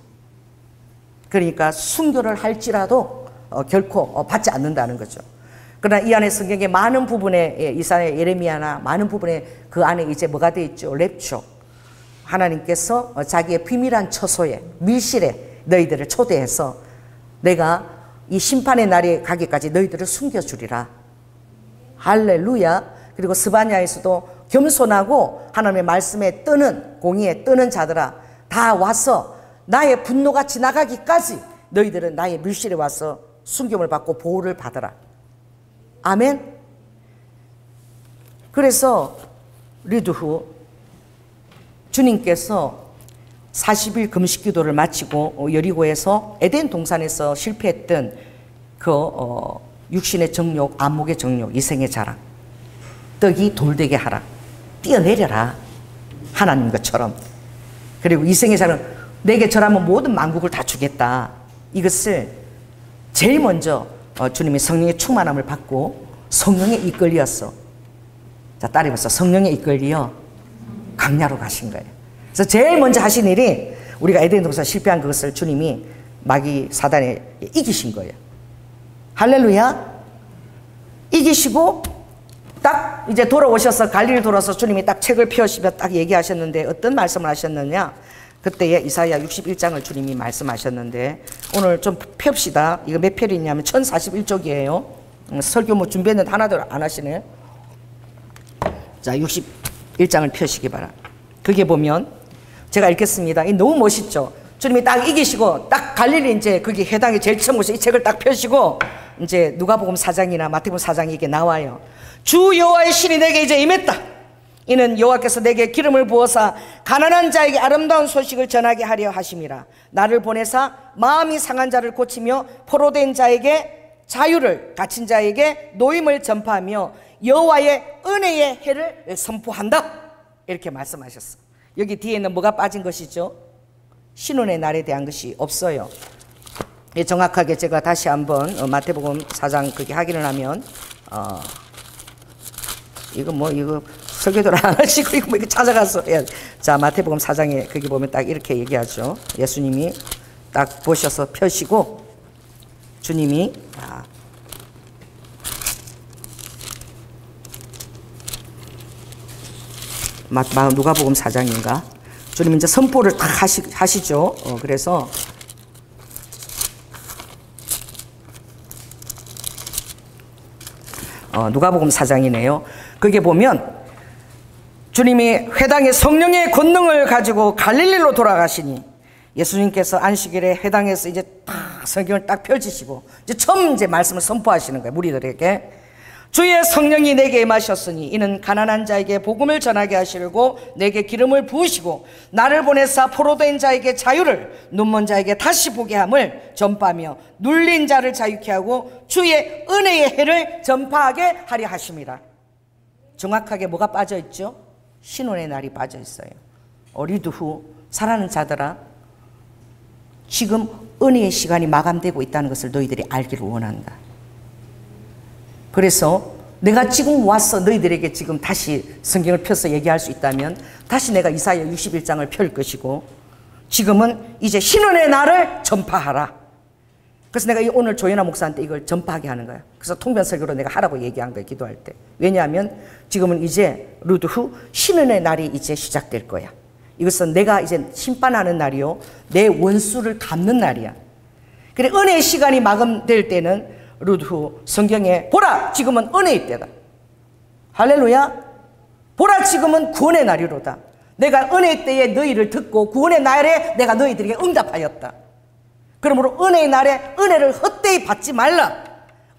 그러니까 순교를 할지라도 결코 받지 않는다는 거죠. 그러나 이 안에 성경에 많은 부분에 이사야 예레미야나 많은 부분에 그 안에 이제 뭐가 되어 있죠? 랩처. 하나님께서 자기의 비밀한 처소에 밀실에 너희들을 초대해서 내가 이 심판의 날에 가기까지 너희들을 숨겨주리라. 할렐루야. 그리고 스바냐에서도 겸손하고 하나님의 말씀에 뜨는 공의에 뜨는 자들아 다 와서 나의 분노가 지나가기까지 너희들은 나의 밀실에 와서 순교를 받고 보호를 받아라. 아멘. 그래서 리드 후 주님께서 40일 금식 기도를 마치고 여리고에서 에덴 동산에서 실패했던 그 육신의 정욕, 안목의 정욕, 이생의 자랑, 떡이 돌되게 하라, 뛰어내려라 하나님 것처럼. 그리고 이생의 자랑, 내게 절하면 모든 만국을 다 주겠다. 이것을 제일 먼저 주님이 성령의 충만함을 받고 성령에 이끌리었어. 자, 따라해보세요. 성령에 이끌리어 광야로 가신 거예요. 그래서 제일 먼저 하신 일이 우리가 에덴 동산 실패한 그것을 주님이 마귀 사단에 이기신 거예요. 할렐루야. 이기시고 딱 이제 돌아오셔서 갈릴리 돌아서 주님이 딱 책을 펴시며 딱 얘기하셨는데 어떤 말씀을 하셨느냐. 그때에 이사야 61장을 주님이 말씀하셨는데 오늘 좀 펴봅시다. 이거 몇 편이냐면 1041쪽이에요. 설교 뭐 준비했는데 하나도 안 하시네. 자, 61장을 펴시기 바랍니다. 거기에 보면 제가 읽겠습니다. 이 너무 멋있죠. 주님이 딱 이기시고 딱 갈릴리 이제 거기 해당에 제일 처음 오셔 이 책을 딱 펴시고 이제 누가복음 4장이나 마태복음 4장이 이게 나와요. 주 여호와의 신이 내게 이제 임했다. 이는 여호와께서 내게 기름을 부어사 가난한 자에게 아름다운 소식을 전하게 하려 하심이라. 나를 보내사 마음이 상한 자를 고치며 포로된 자에게 자유를, 갇힌 자에게 노임을 전파하며 여호와의 은혜의 해를 선포한다. 이렇게 말씀하셨어. 여기 뒤에는 뭐가 빠진 것이죠? 신혼의 날에 대한 것이 없어요. 정확하게 제가 다시 한번 마태복음 4장 그게 확인을 하면 이거 설교를 안 하시고 이거 뭐 이렇게 찾아가서 자, 마태복음 4장에 거기 보면 딱 이렇게 얘기하죠. 예수님이 딱 보셔서 펴시고 주님이 누가복음 4장인가? 주님 이제 선포를 딱 하시죠. 그래서 누가복음 4장이네요. 거기에 보면 주님이 회당에 성령의 권능을 가지고 갈릴리로 돌아가시니 예수님께서 안식일에 회당에서 이제 딱 성경을 딱 펼치시고 이제 처음 이제 말씀을 선포하시는 거예요. 무리들에게 주의 성령이 내게 임하셨으니 이는 가난한 자에게 복음을 전하게 하시려고 내게 기름을 부으시고 나를 보내사 포로된 자에게 자유를, 눈먼 자에게 다시 보게 함을 전파하며 눌린 자를 자유케 하고 주의 은혜의 해를 전파하게 하려 하심이라. 정확하게 뭐가 빠져 있죠? 신혼의 날이 빠져 있어요. 어리두 후 살아는 자들아, 지금 은혜의 시간이 마감되고 있다는 것을 너희들이 알기를 원한다. 그래서 내가 지금 와서 너희들에게 지금 다시 성경을 펴서 얘기할 수 있다면 다시 내가 이사야 61장을 펼 것이고 지금은 이제 신혼의 날을 전파하라. 그래서 내가 오늘 조연아 목사한테 이걸 전파하게 하는 거야. 그래서 통변설교로 내가 하라고 얘기한 거야, 기도할 때. 왜냐하면 지금은 이제 루드 후 신혼의 날이 이제 시작될 거야. 이것은 내가 이제 심판하는 날이요, 내 원수를 갚는 날이야. 그래, 은혜의 시간이 마감될 때는 루드 후 성경에 보라 지금은 은혜의 때다. 할렐루야. 보라 지금은 구원의 날이로다. 내가 은혜의 때에 너희를 듣고 구원의 날에 내가 너희들에게 응답하였다. 그러므로 은혜의 날에 은혜를 헛되이 받지 말라.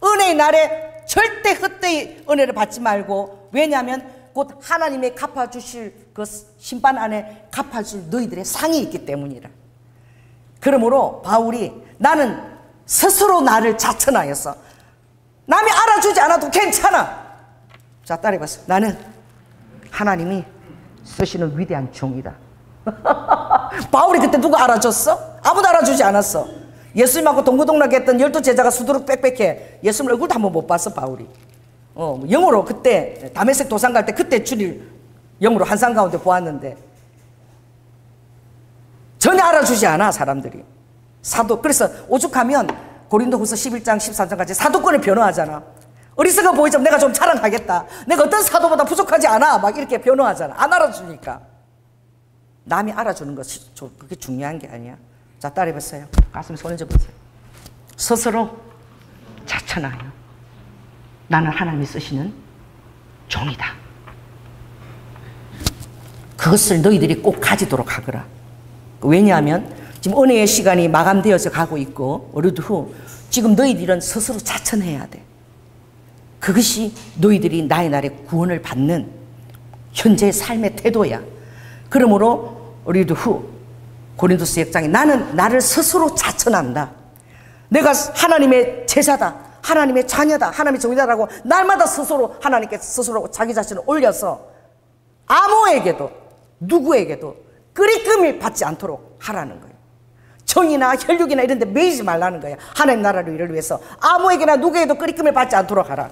은혜의 날에 절대 헛되이 은혜를 받지 말고, 왜냐하면 곧 하나님의 갚아주실 그 심판 안에 갚아줄 너희들의 상이 있기 때문이라. 그러므로 바울이 나는 스스로 나를 자천하였어. 남이 알아주지 않아도 괜찮아. 자, 따라해봤어. 나는 하나님이 쓰시는 위대한 종이다. 바울이 그때 누가 알아줬어? 아무도 알아주지 않았어. 예수님하고 동고동락했던 12제자가 수두룩 빽빽해. 예수님 얼굴도 한번 못 봤어, 바울이. 영으로 그때 다메섹 도상 갈 때 그때 주를 영으로 한산 가운데 보았는데 전혀 알아주지 않아, 사람들이. 사도, 그래서 오죽하면 고린도후서 11장 13장까지 사도권을 변호하잖아. 어리석어 보이지만 내가 좀 자랑하겠다. 내가 어떤 사도보다 부족하지 않아. 막 이렇게 변호하잖아. 안 알아주니까. 남이 알아주는 것이 그게 중요한 게 아니야. 자, 따라해보세요. 가슴에 손 얹어보세요. 스스로 자천하여 나는 하나님이 쓰시는 종이다. 그것을 너희들이 꼭 가지도록 하거라. 왜냐하면 지금 은혜의 시간이 마감되어서 가고 있고 어려도 후 지금 너희들은 스스로 자천해야 돼. 그것이 너희들이 나의 날에 구원을 받는 현재의 삶의 태도야. 그러므로 어려도 후 고린도서 6장에 나는 나를 스스로 자천한다. 내가 하나님의 제자다, 하나님의 자녀다, 하나님의 종이다라고 날마다 스스로 하나님께 스스로 자기 자신을 올려서 아무에게도 누구에게도 끄리낌을 받지 않도록 하라는 거예요. 정이나 혈육이나 이런 데 매이지 말라는 거예요. 하나님 나라를 이를 위해서 아무에게나 누구에게도 끄리낌을 받지 않도록 하라.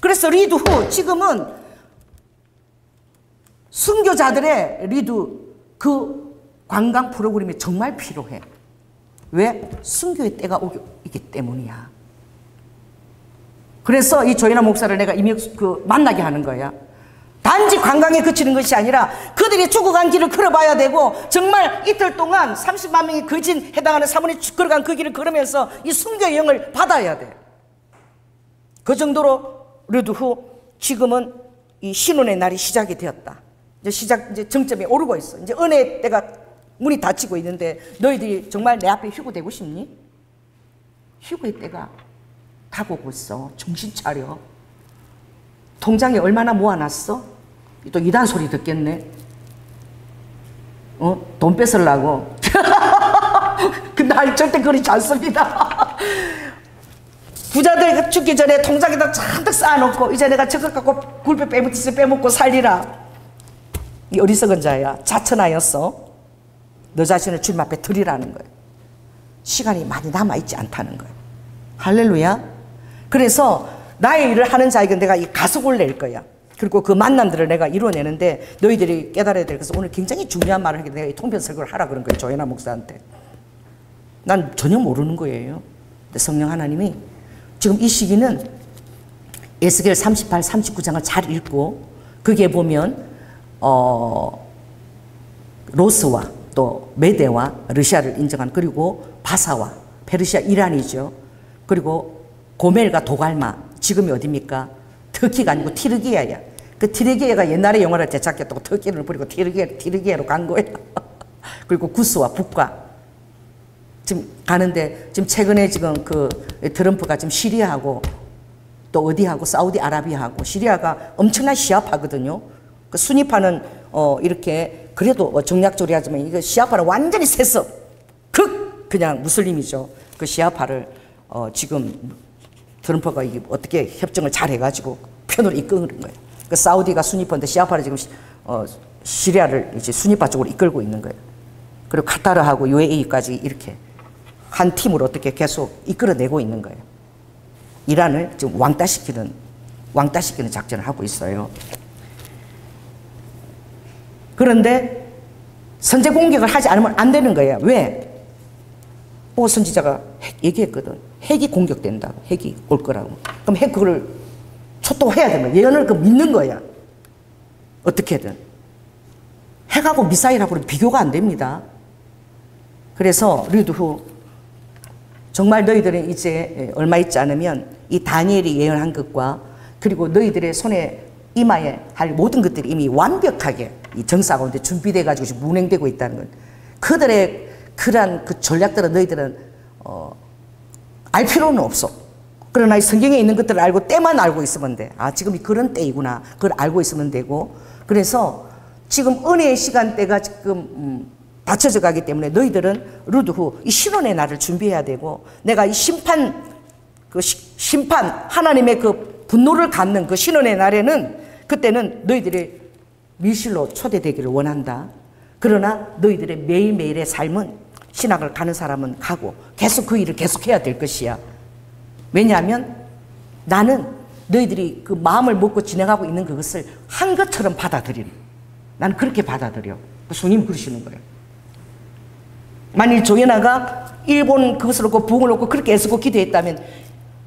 그래서 리드 후 지금은 순교자들의 리드 그 관광 프로그램이 정말 필요해. 왜? 순교의 때가 오기 때문이야. 그래서 이 조연아 목사를 내가 만나게 하는 거야. 단지 관광에 그치는 것이 아니라 그들이 죽어간 길을 걸어봐야 되고, 정말 이틀 동안 30만 명이 거진 해당하는 사모님 걸어간 그 길을 걸으면서 이 순교의 영을 받아야 돼. 그 정도로 르드후 지금은 이 신혼의 날이 시작이 되었다. 이제 정점에 오르고 있어. 이제 은혜의 때가 문이 닫히고 있는데 너희들이 정말 내 앞에 휴고되고 싶니? 휴고의 때가 다가오고 있어. 정신 차려. 통장에 얼마나 모아놨어? 또 이단 소리 듣겠네. 돈 뺏으려고. 날 절대 그러지 않습니다. 부자들 죽기 전에 통장에다 잔뜩 쌓아놓고 이제 내가 저것 갖고 굴배 빼먹고 살리라. 이 어리석은 자야. 자천하였어. 너 자신을 주님 앞에 드리라는 거예요. 시간이 많이 남아있지 않다는 거예요. 할렐루야. 그래서 나의 일을 하는 자에게 내가 이 가속을 낼 거야. 그리고 그 만남들을 내가 이루어내는데 너희들이 깨달아야 될 것은 오늘 굉장히 중요한 말을 하게 내가 이 통편 설교를 하라 그런 거예요. 조현아 목사한테. 난 전혀 모르는 거예요. 근데 성령 하나님이 지금 이 시기는 에스겔 38, 39장을 잘 읽고 거기에 보면 로스와 또 메대와 러시아를 인정한 그리고 바사와 페르시아 이란이죠. 그리고 고멜과 도갈마 지금이 어디입니까? 터키가 아니고 티르기야야. 그 티르기야가 옛날에 영화를 되찾겠다고 터키를 버리고 티르기야로 간 거예요. 그리고 구스와 북과 지금 가는데 지금 최근에 지금 그 트럼프가 지금 시리아하고 또 어디하고 사우디아라비아하고 시리아가 엄청난 시아파거든요. 그 순위파는 이렇게 그래도 정략조리 하지만 이거 시아파는 완전히 세서 그냥 무슬림이죠. 그 시아파를 지금 트럼프가 이게 어떻게 협정을 잘 해가지고 편으로 이끄는 거예요. 그 사우디가 순위파인데 시아파를 지금 시리아를 이제 순위파 쪽으로 이끌고 있는 거예요. 그리고 카타르하고 UAE까지 이렇게 한 팀으로 어떻게 계속 이끌어내고 있는 거예요. 이란을 지금 왕따시키는 작전을 하고 있어요. 그런데 선제 공격을 하지 않으면 안 되는 거예요. 왜? 선지자가 얘기했거든. 핵이 공격된다고. 핵이 올 거라고. 그럼 핵 그걸 초토해야 되는 거야. 예언을 믿는 거야. 어떻게든. 핵하고 미사일하고는 비교가 안 됩니다. 그래서 르드후 정말 너희들은 이제 얼마 있지 않으면 이 다니엘이 예언한 것과 그리고 너희들의 손에 이마에 할 모든 것들이 이미 완벽하게 이 정사 가운데 준비돼 가지고 지금 운행되고 있다는 건 그들의 그러한 그 전략들은 너희들은 알 필요는 없어. 그러나 이 성경에 있는 것들을 알고 때만 알고 있으면 돼. 지금이 그런 때이구나. 그걸 알고 있으면 되고. 그래서 지금 은혜의 시간대가 지금 받쳐져 가기 때문에 너희들은 르드후 이 신혼의 날을 준비해야 되고 내가 이 심판 하나님의 그 분노를 갚는 그 신혼의 날에는 그때는 너희들이 밀실로 초대되기를 원한다. 그러나 너희들의 매일매일의 삶은 신학을 가는 사람은 가고 계속 그 일을 계속해야 될 것이야. 왜냐하면 나는 너희들이 그 마음을 먹고 진행하고 있는 그것을 한 것처럼 받아들이는. 난 그렇게 받아들여. 주님 그러시는 거예요. 만일 조연아가 일본 그것을 놓고 부흥을 놓고 그렇게 애쓰고 기도했다면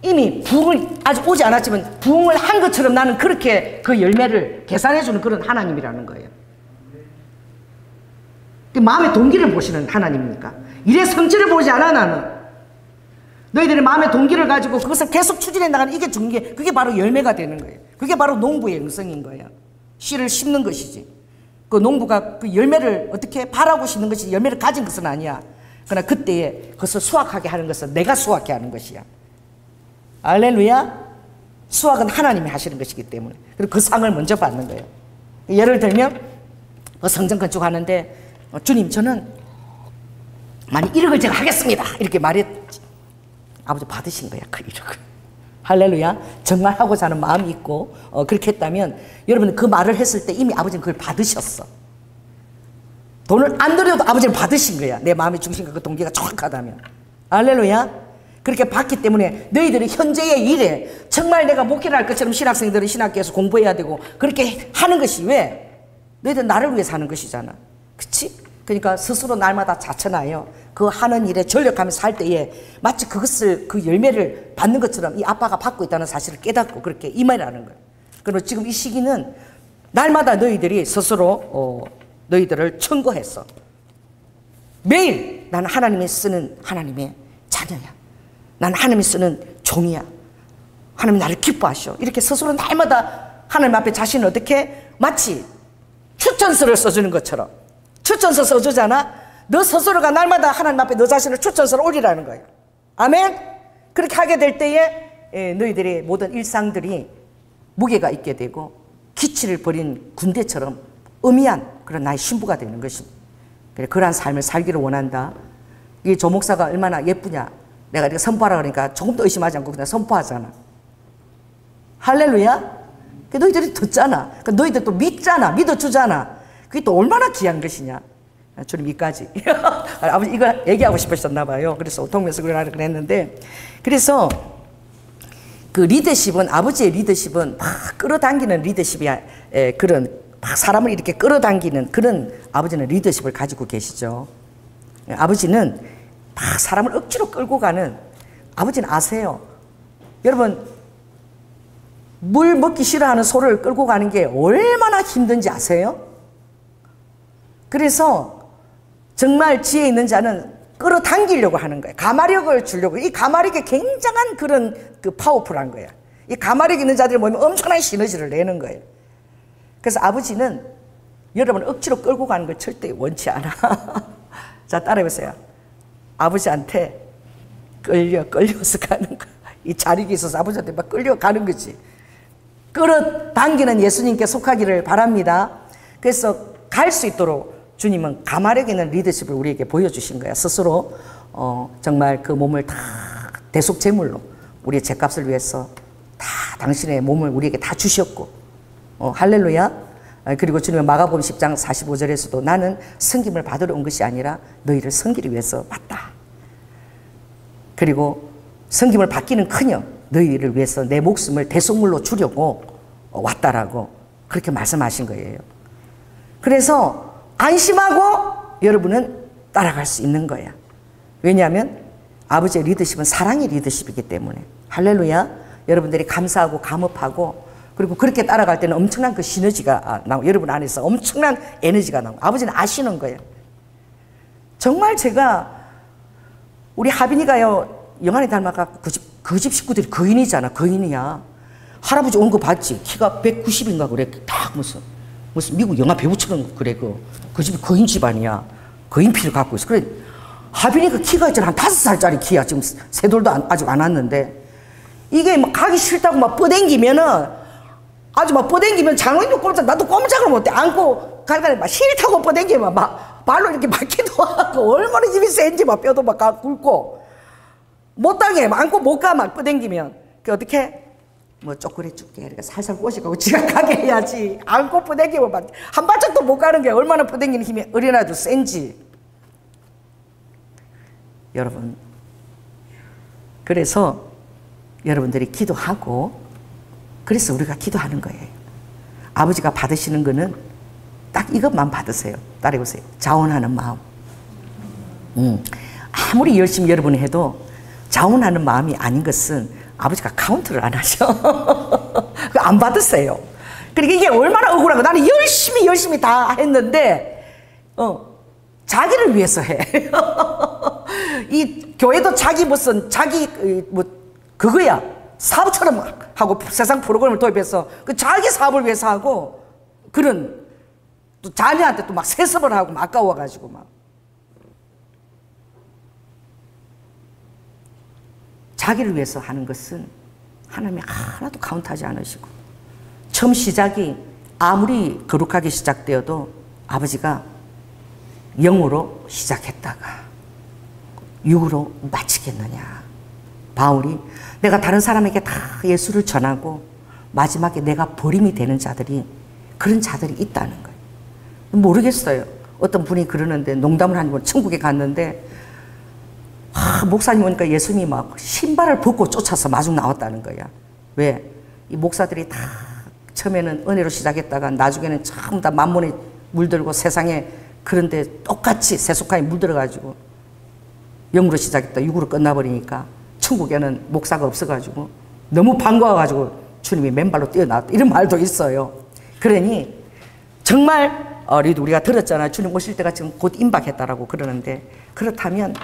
이미 부흥을 아직 오지 않았지만 부흥을 한 것처럼 나는 그렇게 그 열매를 계산해주는 그런 하나님이라는 거예요. 마음의 동기를 보시는 하나님이니까. 일의 성질을 보지 않아 나는. 너희들의 마음의 동기를 가지고 그것을 계속 추진해 나가는 이게 중요한 게 그게 바로 열매가 되는 거예요. 그게 바로 농부의 영성인 거예요. 씨를 심는 것이지. 그 농부가 그 열매를 어떻게 바라고 심는 것이 열매를 가진 것은 아니야. 그러나 그때에 그것을 수확하게 하는 것은 내가 수확해 하는 것이야. 할렐루야. 수확은 하나님이 하시는 것이기 때문에. 그리고 그 상을 먼저 받는 거예요. 예를 들면 성전 건축하는데 주님 저는 만약 1억을 제가 하겠습니다. 이렇게 말했지. 아버지 받으신 거야. 그 1억을. 할렐루야. 정말 하고자 하는 마음이 있고 그렇게 했다면 여러분 그 말을 했을 때 이미 아버지는 그걸 받으셨어. 돈을 안 들여도 아버지는 받으신 거야. 내 마음의 중심과 그 동기가 정확하다면. 할렐루야. 그렇게 받기 때문에 너희들이 현재의 일에 정말 내가 목회를 할 것처럼 신학생들은 신학교에서 공부해야 되고 그렇게 하는 것이 왜? 너희들 나를 위해서 하는 것이잖아. 그치? 그러니까 스스로 날마다 자천하여 그 하는 일에 전력하면서 살 때에 마치 그것을 그 열매를 받는 것처럼 이 아빠가 받고 있다는 사실을 깨닫고 그렇게 임하라는 거예요. 그리고 지금 이 시기는 날마다 너희들이 스스로 너희들을 청구했어. 매일 나는 하나님이 쓰는 하나님의 자녀야. 나는 하나님이 쓰는 종이야. 하나님 나를 기뻐하시오. 이렇게 스스로 날마다 하나님 앞에 자신을 어떻게 마치 추천서를 써주는 것처럼 추천서 써주잖아. 너 스스로가 날마다 하나님 앞에 너 자신을 추천서를 올리라는 거예요. 아멘. 그렇게 하게 될 때에 너희들의 모든 일상들이 무게가 있게 되고 기치를 버린 군대처럼 의미한 그런 나의 신부가 되는 것입니다. 그래, 그러한 삶을 살기를 원한다. 이 조 목사가 얼마나 예쁘냐. 내가 이렇게 선포하라 그러니까 조금도 의심하지 않고 그냥 선포하잖아. 할렐루야. 너희들이 듣잖아. 너희들 또 믿잖아. 믿어주잖아. 그게 또 얼마나 귀한 것이냐. 주님 이까지. 아버지 이거 얘기하고 싶으셨나 봐요. 그래서 오통면서 그랬는데, 그래서 그 리더십은, 아버지의 리더십은 막 끌어당기는 리더십이야. 그런 막 사람을 이렇게 끌어당기는 그런 아버지는 리더십을 가지고 계시죠. 아버지는 막 사람을 억지로 끌고 가는, 아버지는 아세요. 여러분, 물 먹기 싫어하는 소를 끌고 가는 게 얼마나 힘든지 아세요? 그래서 정말 지혜 있는 자는 끌어당기려고 하는 거예요. 가마력을 주려고. 이 가마력이 굉장한 그런 그 파워풀한 거야. 이 가마력 있는 자들이 모이면 엄청난 시너지를 내는 거예요. 그래서 아버지는 여러분을 억지로 끌고 가는 걸 절대 원치 않아. 자, 따라해보세요. 아버지한테 끌려서 가는 거야. 이 자력이 있어서 아버지한테 막 끌려가는 거지. 끌어당기는 예수님께 속하기를 바랍니다. 그래서 갈 수 있도록 주님은 가마력 있는 리더십을 우리에게 보여주신 거야. 스스로 정말 그 몸을 다 대속제물로 우리의 죄값을 위해서 다 당신의 몸을 우리에게 다 주셨고, 할렐루야. 그리고 주님은 마가복음 10장 45절에서도 나는 섬김을 받으러 온 것이 아니라 너희를 섬기기 위해서 왔다. 그리고 섬김을 받기는 커녕 너희를 위해서 내 목숨을 대속물로 주려고 왔다라고 그렇게 말씀하신 거예요. 그래서 안심하고 여러분은 따라갈 수 있는 거야. 왜냐하면 아버지의 리더십은 사랑의 리더십이기 때문에. 할렐루야. 여러분들이 감사하고 감업하고 그리고 그렇게 따라갈 때는 엄청난 그 시너지가 나오고 여러분 안에서 엄청난 에너지가 나오고 아버지는 아시는 거예요. 정말 제가 우리 하빈이가요 영환이 닮아갖고 그 집 식구들이 거인이잖아. 거인이야. 할아버지 온 거 봤지? 키가 190인가 그래. 딱 무슨 미국 영화 배우처럼 그래. 그 집이 거인 집안이야. 거인 피를 갖고 있어. 그래. 하빈이가 키가 있잖아. 한 5살짜리 키야. 지금 세돌도 아직 안 왔는데. 이게 막 가기 싫다고 막 뻗댕기면은 아주 막 뻗댕기면 장로님도 꼼짝, 나도 꼼짝을 못해. 안고 가니까 막 싫다고 뻗댕기면 막 발로 이렇게 맞기도 하고 얼마나 힘이 센지 막 뼈도 막 굵고 못 당해. 안고 못 가 막 뻗댕기면. 그 어떻게? 뭐 쪼그려 줄게. 이렇게 살살 꼬시고 지가 가게 해야지. 안고 뻗댕기면 막 한 발짝도 못 가는 게 얼마나 뻗댕기는 힘이 어린아이도 센지. 여러분. 그래서 여러분들이 기도하고 그래서 우리가 기도하는 거예요. 아버지가 받으시는 거는 딱 이것만 받으세요. 따라해보세요. 자원하는 마음. 아무리 열심히 여러분이 해도 자원하는 마음이 아닌 것은 아버지가 카운트를 안 하셔. 안 받으세요. 그러니까 이게 얼마나 억울한 거야. 나는 열심히 다 했는데 자기를 위해서 해. 이 교회도 자기 그거야. 사업처럼 하고 세상 프로그램을 도입해서 그 자기 사업을 위해서 하고 그런 또 자녀한테 또 막 세습을 하고 막 아까워가지고 막 자기를 위해서 하는 것은 하나님이 하나도 카운트하지 않으시고 처음 시작이 아무리 거룩하게 시작되어도 아버지가 영으로 시작했다가 육으로 마치겠느냐. 바울이 내가 다른 사람에게 다 예수를 전하고 마지막에 내가 버림이 되는 자들이 그런 자들이 있다는 거예요. 모르겠어요. 어떤 분이 그러는데 농담을 하는 분 천국에 갔는데 목사님 오니까 예수님이 막 신발을 벗고 쫓아서 마중 나왔다는 거야. 왜? 이 목사들이 다 처음에는 은혜로 시작했다가 나중에는 전부 다 만몬에 물들고 세상에 그런데 똑같이 세속하게 물들어가지고 영으로 시작했다 육으로 끝나버리니까 천국에는 목사가 없어가지고 너무 반가워가지고 주님이 맨발로 뛰어나왔다 이런 말도 있어요. 그러니 정말 우리가 들었잖아요. 주님 오실 때가 지금 곧 임박했다라고 그러는데 그렇다면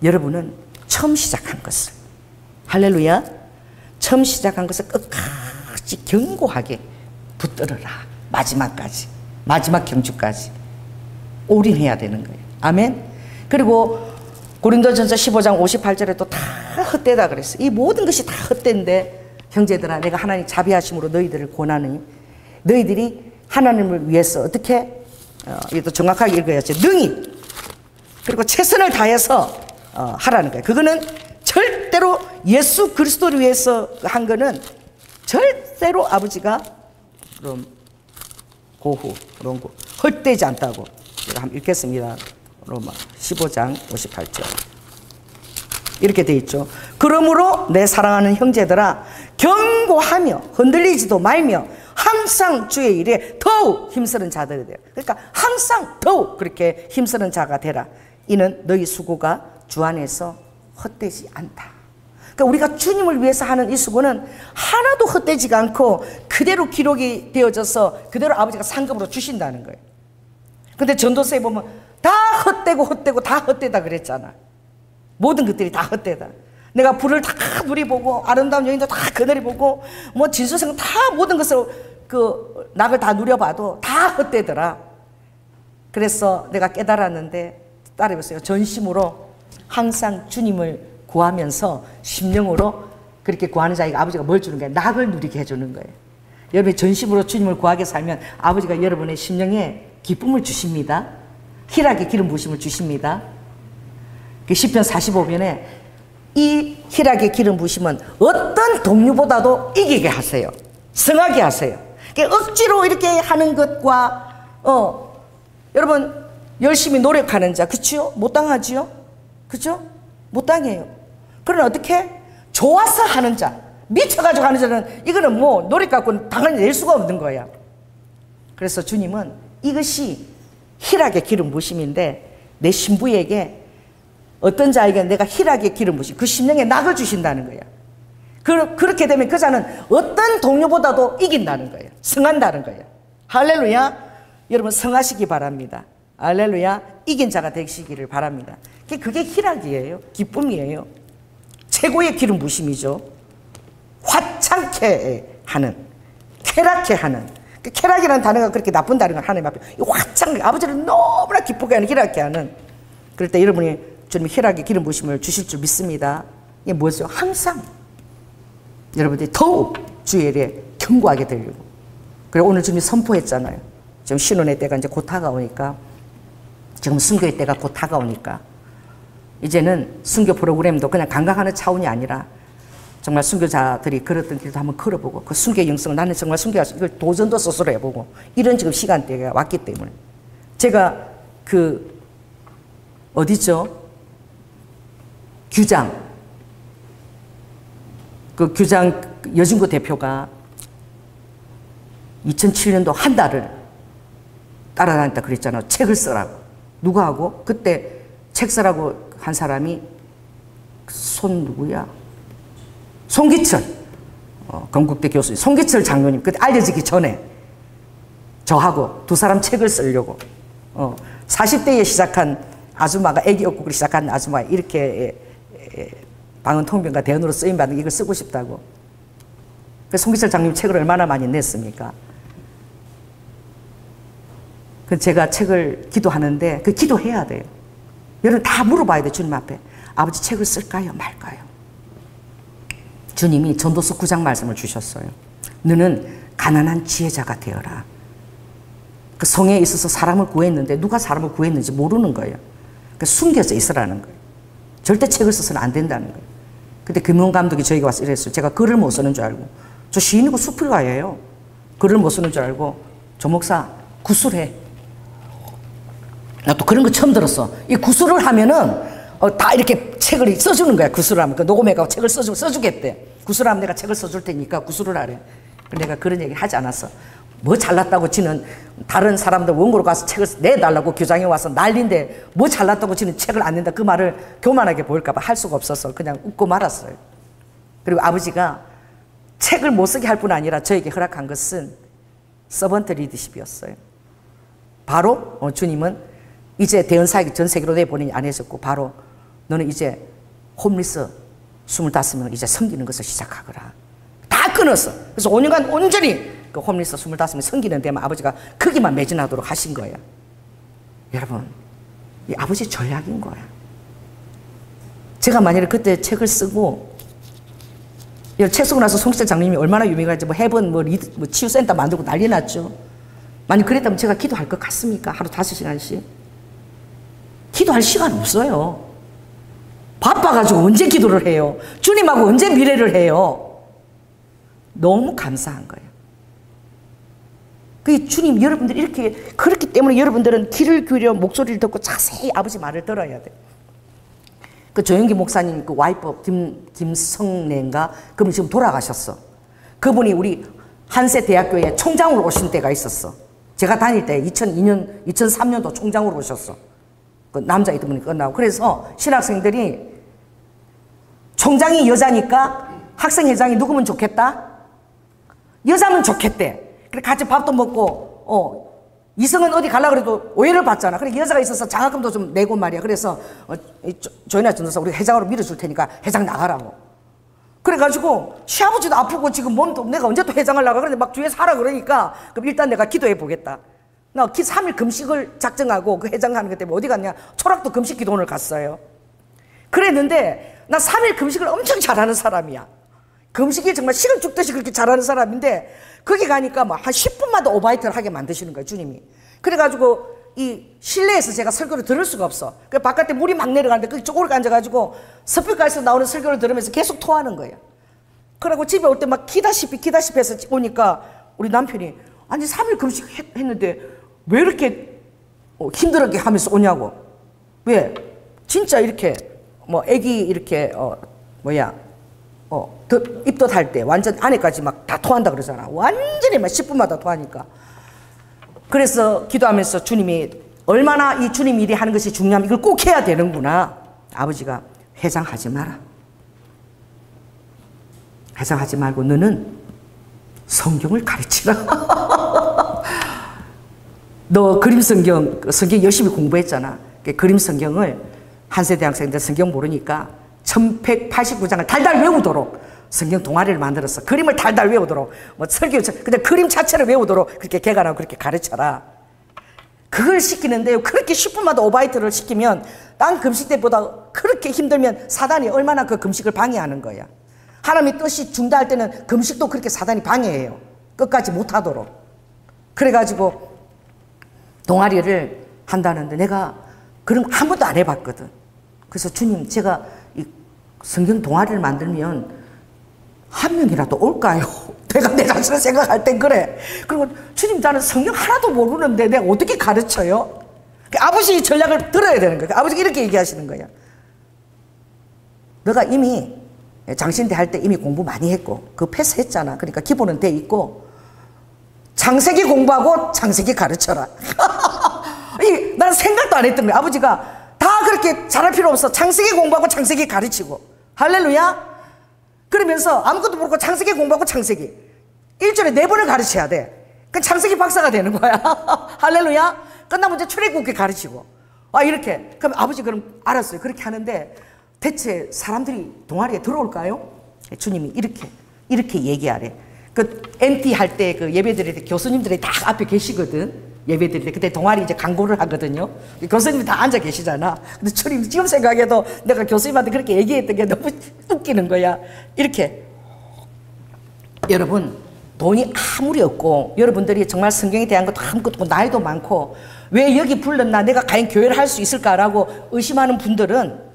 여러분은 처음 시작한 것을 할렐루야 처음 시작한 것을 끝까지 견고하게 붙들어라. 마지막까지. 마지막 경주까지. 올인해야 되는 거예요. 아멘. 그리고 고린도전서 15장 58절에도 다 헛되다 그랬어요. 이 모든 것이 다 헛된데 형제들아 내가 하나님 자비하심으로 너희들을 권하느니 너희들이 하나님을 위해서 어떻게 이것도 정확하게 읽어야죠. 능히 그리고 최선을 다해서 하라는 거예요. 그거는 절대로 예수 그리스도를 위해서 한 거는 절대로 아버지가 그럼 고후 론고 헛되지 않다고 제가 한번 읽겠습니다. 로마 15장 58절 이렇게 돼 있죠. 그러므로 내 사랑하는 형제들아 견고하며 흔들리지도 말며 항상 주의 일에 더욱 힘쓰는 자들이 되라. 그러니까 항상 더욱 그렇게 힘쓰는 자가 되라. 이는 너희 수고가 주 안에서 헛되지 않다. 그러니까 우리가 주님을 위해서 하는 이 수고는 하나도 헛되지가 않고 그대로 기록이 되어져서 그대로 아버지가 상급으로 주신다는 거예요. 근데 전도서에 보면 다 헛되고 다 헛되다 그랬잖아. 모든 것들이 다 헛되다. 내가 불을 다 누리보고 아름다운 여인도 다 거느리보고 뭐 진수생 다 모든 것을 그 낙을 다 누려봐도 다 헛되더라. 그래서 내가 깨달았는데 따라해보세요. 전심으로 항상 주님을 구하면서 심령으로 그렇게 구하는 자에게 아버지가 뭘 주는 거예요? 낙을 누리게 해주는 거예요. 여러분이 전심으로 주님을 구하게 살면 아버지가 여러분의 심령에 기쁨을 주십니다. 희락의 기름 부으심을 주십니다. 시편 45편에 이 희락의 기름 부으심은 어떤 동료보다도 이기게 하세요. 성하게 하세요. 억지로 이렇게 하는 것과 여러분 열심히 노력하는 자 그치요? 못 당하지요? 그죠? 못 당해요. 그러나 어떻게? 좋아서 하는 자 미쳐가지고 하는 자는 이거는 뭐 노력 갖고는 당연히 낼 수가 없는 거야. 그래서 주님은 이것이 희락의 기름 부으심인데 내 신부에게 어떤 자에게 내가 희락의 기름 부으심 그 심령에 낙을 주신다는 거야. 그렇게 되면 그 자는 어떤 동료보다도 이긴다는 거예요. 성한다는 거예요. 할렐루야. 여러분 성하시기 바랍니다. 할렐루야. 이긴 자가 되시기를 바랍니다. 그게 희락이에요. 기쁨이에요. 최고의 기름 부으심이죠. 화창케 하는 쾌락케 하는 쾌락이라는 단어가 그렇게 나쁜 단어가 하나님 앞에 화창 아버지를 너무나 기쁘게 하는 희락케 하는 그럴 때 여러분이 주님 희락의 기름 부으심을 주실 줄 믿습니다. 이게 뭐죠? 항상 여러분들이 더욱 주의 일에 견고하게 되려고. 그리고 오늘 주님이 선포했잖아요. 지금 신혼의 때가 이제 곧 다가오니까 지금 순교의 때가 곧 다가오니까 이제는 순교 프로그램도 그냥 관광하는 차원이 아니라 정말 순교자들이 걸었던 길도 한번 걸어보고 그 순교의 영성을 나는 정말 순교할 이걸 도전도 스스로 해보고 이런 지금 시간대가 왔기 때문에 제가 그 어디죠? 규장 그 규장 여진구 대표가 2007년도 한 달을 따라다녔다 그랬잖아요. 책을 쓰라고. 누가 하고? 그때 책 쓰라고 한 사람이 누구야? 송기철 건국대 교수님 송기철 장로님 그때 알려지기 전에 저하고 두 사람 책을 쓰려고 40대에 시작한 아줌마가 애기 업국으로 시작한 아줌마 이렇게 방언통변가 대언으로 쓰임받는 이걸 쓰고 싶다고. 그래서 송기철 장로님 책을 얼마나 많이 냈습니까? 그 제가 책을 기도하는데 그 기도해야 돼요. 여러분 다 물어봐야 돼요. 주님 앞에. 아버지 책을 쓸까요? 말까요? 주님이 전도서 9장 말씀을 주셨어요. 너는 가난한 지혜자가 되어라. 그 성에 있어서 사람을 구했는데 누가 사람을 구했는지 모르는 거예요. 그러니까 숨겨져 있으라는 거예요. 절대 책을 써서는 안 된다는 거예요. 근데 금융 감독이 저에게 와서 이랬어요. 제가 글을 못 쓰는 줄 알고. 저 시인이고 수필가예요. 글을 못 쓰는 줄 알고. 조 목사 구술해. 나 또 그런 거 처음 들었어. 이 구술을 하면은 다 이렇게 책을 써주는 거야. 구술을 하면. 그 녹음해가지고 책을 써주겠대. 구술을 하면 내가 책을 써줄 테니까 구술을 하래. 내가 그런 얘기 하지 않았어. 뭐 잘났다고 지는 다른 사람들 원고로 가서 책을 내달라고 교장에 와서 난리인데 뭐 잘났다고 지는 책을 안 낸다. 그 말을 교만하게 보일까봐 할 수가 없어서 그냥 웃고 말았어요. 그리고 아버지가 책을 못 쓰게 할 뿐 아니라 저에게 허락한 것은 서번트 리더십이었어요. 바로 주님은 이제 대언사역이 전 세계로 내보내니 안 했었고 바로 너는 이제 홈리스 25명 이제 섬기는 것을 시작하거라. 끊었어. 그래서 5년간 온전히 그 홈리스 25명이 섬기는 데만 아버지가 거기만 매진하도록 하신 거야. 여러분, 이 아버지 전략인 거야. 제가 만약에 그때 책을 쓰고, 책 쓰고 나서 송시태 장님이 얼마나 유명한지 뭐 해본 뭐 치유센터 만들고 난리 났죠. 만약 그랬다면 제가 기도할 것 같습니까? 하루 5시간씩. 기도할 시간 없어요. 바빠가지고 언제 기도를 해요? 주님하고 언제 미래를 해요? 너무 감사한 거예요. 그 주님, 여러분들이 이렇게, 그렇기 때문에 여러분들은 귀를 기울여 목소리를 듣고 자세히 아버지 말을 들어야 돼. 그 조영기 목사님 그 와이프 김성래인가? 그분이 지금 돌아가셨어. 그분이 우리 한세대학교에 총장으로 오신 때가 있었어. 제가 다닐 때 2003년도 총장으로 오셨어. 그 남자이던 분이 끝나고. 그래서 신학생들이 총장이 여자니까 학생회장이 누구면 좋겠다? 여자면 좋겠대. 그래 같이 밥도 먹고 이성은 어디 가려고 그래도 오해를 받잖아. 그래 여자가 있어서 장학금도 좀 내고 말이야. 그래서 조연아 전도사 우리 회장으로 밀어줄 테니까 회장 나가라고. 그래가지고 시아버지도 아프고 지금 몸도 내가 언제 또 회장을 나가. 그런데 막 뒤에서 하라 그러니까 그럼 일단 내가 기도해 보겠다. 나 3일 금식을 작정하고 그 회장하는 것 때문에 어디 갔냐. 초락도 금식 기도원을 갔어요. 그랬는데 나 3일 금식을 엄청 잘하는 사람이야. 금식이 정말 식은 죽듯이 그렇게 잘하는 사람인데 거기 가니까 뭐 한 10분마다 오바이트를 하게 만드시는 거예요, 주님이. 그래가지고 이 실내에서 제가 설교를 들을 수가 없어. 그 바깥에 물이 막 내려가는데 거기 쪼그리고 앉아가지고 스피커에서 나오는 설교를 들으면서 계속 토하는 거예요. 그러고 집에 올 때 막 기다시피 해서 오니까 우리 남편이 아니 3일 금식 했는데 왜 이렇게 힘들게 하면서 오냐고. 왜? 진짜 이렇게 뭐 애기 이렇게 입덧 할 때 완전 안에까지 막 다 토한다 그러잖아. 완전히 막 10분마다 토하니까. 그래서 기도하면서 주님이 얼마나 이 주님 일이 하는 것이 중요하면 이걸 꼭 해야 되는구나. 아버지가 회장하지 마라. 회장하지 말고 너는 성경을 가르치라. 너 그림 성경 열심히 공부했잖아. 그림 성경을 한세대 학생들 성경 모르니까 1189장을 달달 외우도록 성경 동아리를 만들었어. 그림을 달달 외우도록 뭐 설교 근데 그림 자체를 외우도록 그렇게 개관하고 그렇게 가르쳐라. 그걸 시키는데요. 그렇게 10분마다 오바이트를 시키면 딴 금식 때보다 그렇게 힘들면 사단이 얼마나 그 금식을 방해하는 거야. 하나님의 뜻이 중다할 때는 금식도 그렇게 사단이 방해해요. 끝까지 못하도록. 그래가지고 동아리를 한다는데 내가 그런 거 한 번도 안 해봤거든. 그래서 주님 제가 이 성경 동아리를 만들면 한 명이라도 올까요? 내가 내 자신을 생각할 땐 그래. 그리고 주님 나는 성경 하나도 모르는데 내가 어떻게 가르쳐요? 아버지 전략을 들어야 되는 거야. 아버지가 이렇게 얘기하시는 거야. 너가 이미 장신대 할 때 이미 공부 많이 했고 그 패스했잖아. 그러니까 기본은 돼 있고 창세기 공부하고 창세기 가르쳐라. 나는 생각도 안 했던 거야. 아버지가 다 그렇게 잘할 필요 없어. 창세기 공부하고 창세기 가르치고. 할렐루야. 그러면서 아무것도 모르고 창세기 공부하고 창세기 1절에 4번을 가르쳐야 돼. 그럼 창세기 박사가 되는 거야. 할렐루야. 끝나면 이제 출애굽기 가르치고 이렇게. 그럼 아버지 그럼 알았어요. 그렇게 하는데 대체 사람들이 동아리에 들어올까요? 주님이 이렇게 얘기하래. 그 NT 할 때 그 예배 드릴 때 교수님들이 다 앞에 계시거든. 예배 드릴 때 그때 동아리 이제 광고를 하거든요. 교수님이 다 앉아 계시잖아. 근데 주님 지금 생각해도 내가 교수님한테 그렇게 얘기했던 게 너무 웃기는 거야. 이렇게 여러분 돈이 아무리 없고 여러분들이 정말 성경에 대한 것도 아무것도 없고 나이도 많고 왜 여기 불렀나 내가 과연 교회를 할 수 있을까라고 의심하는 분들은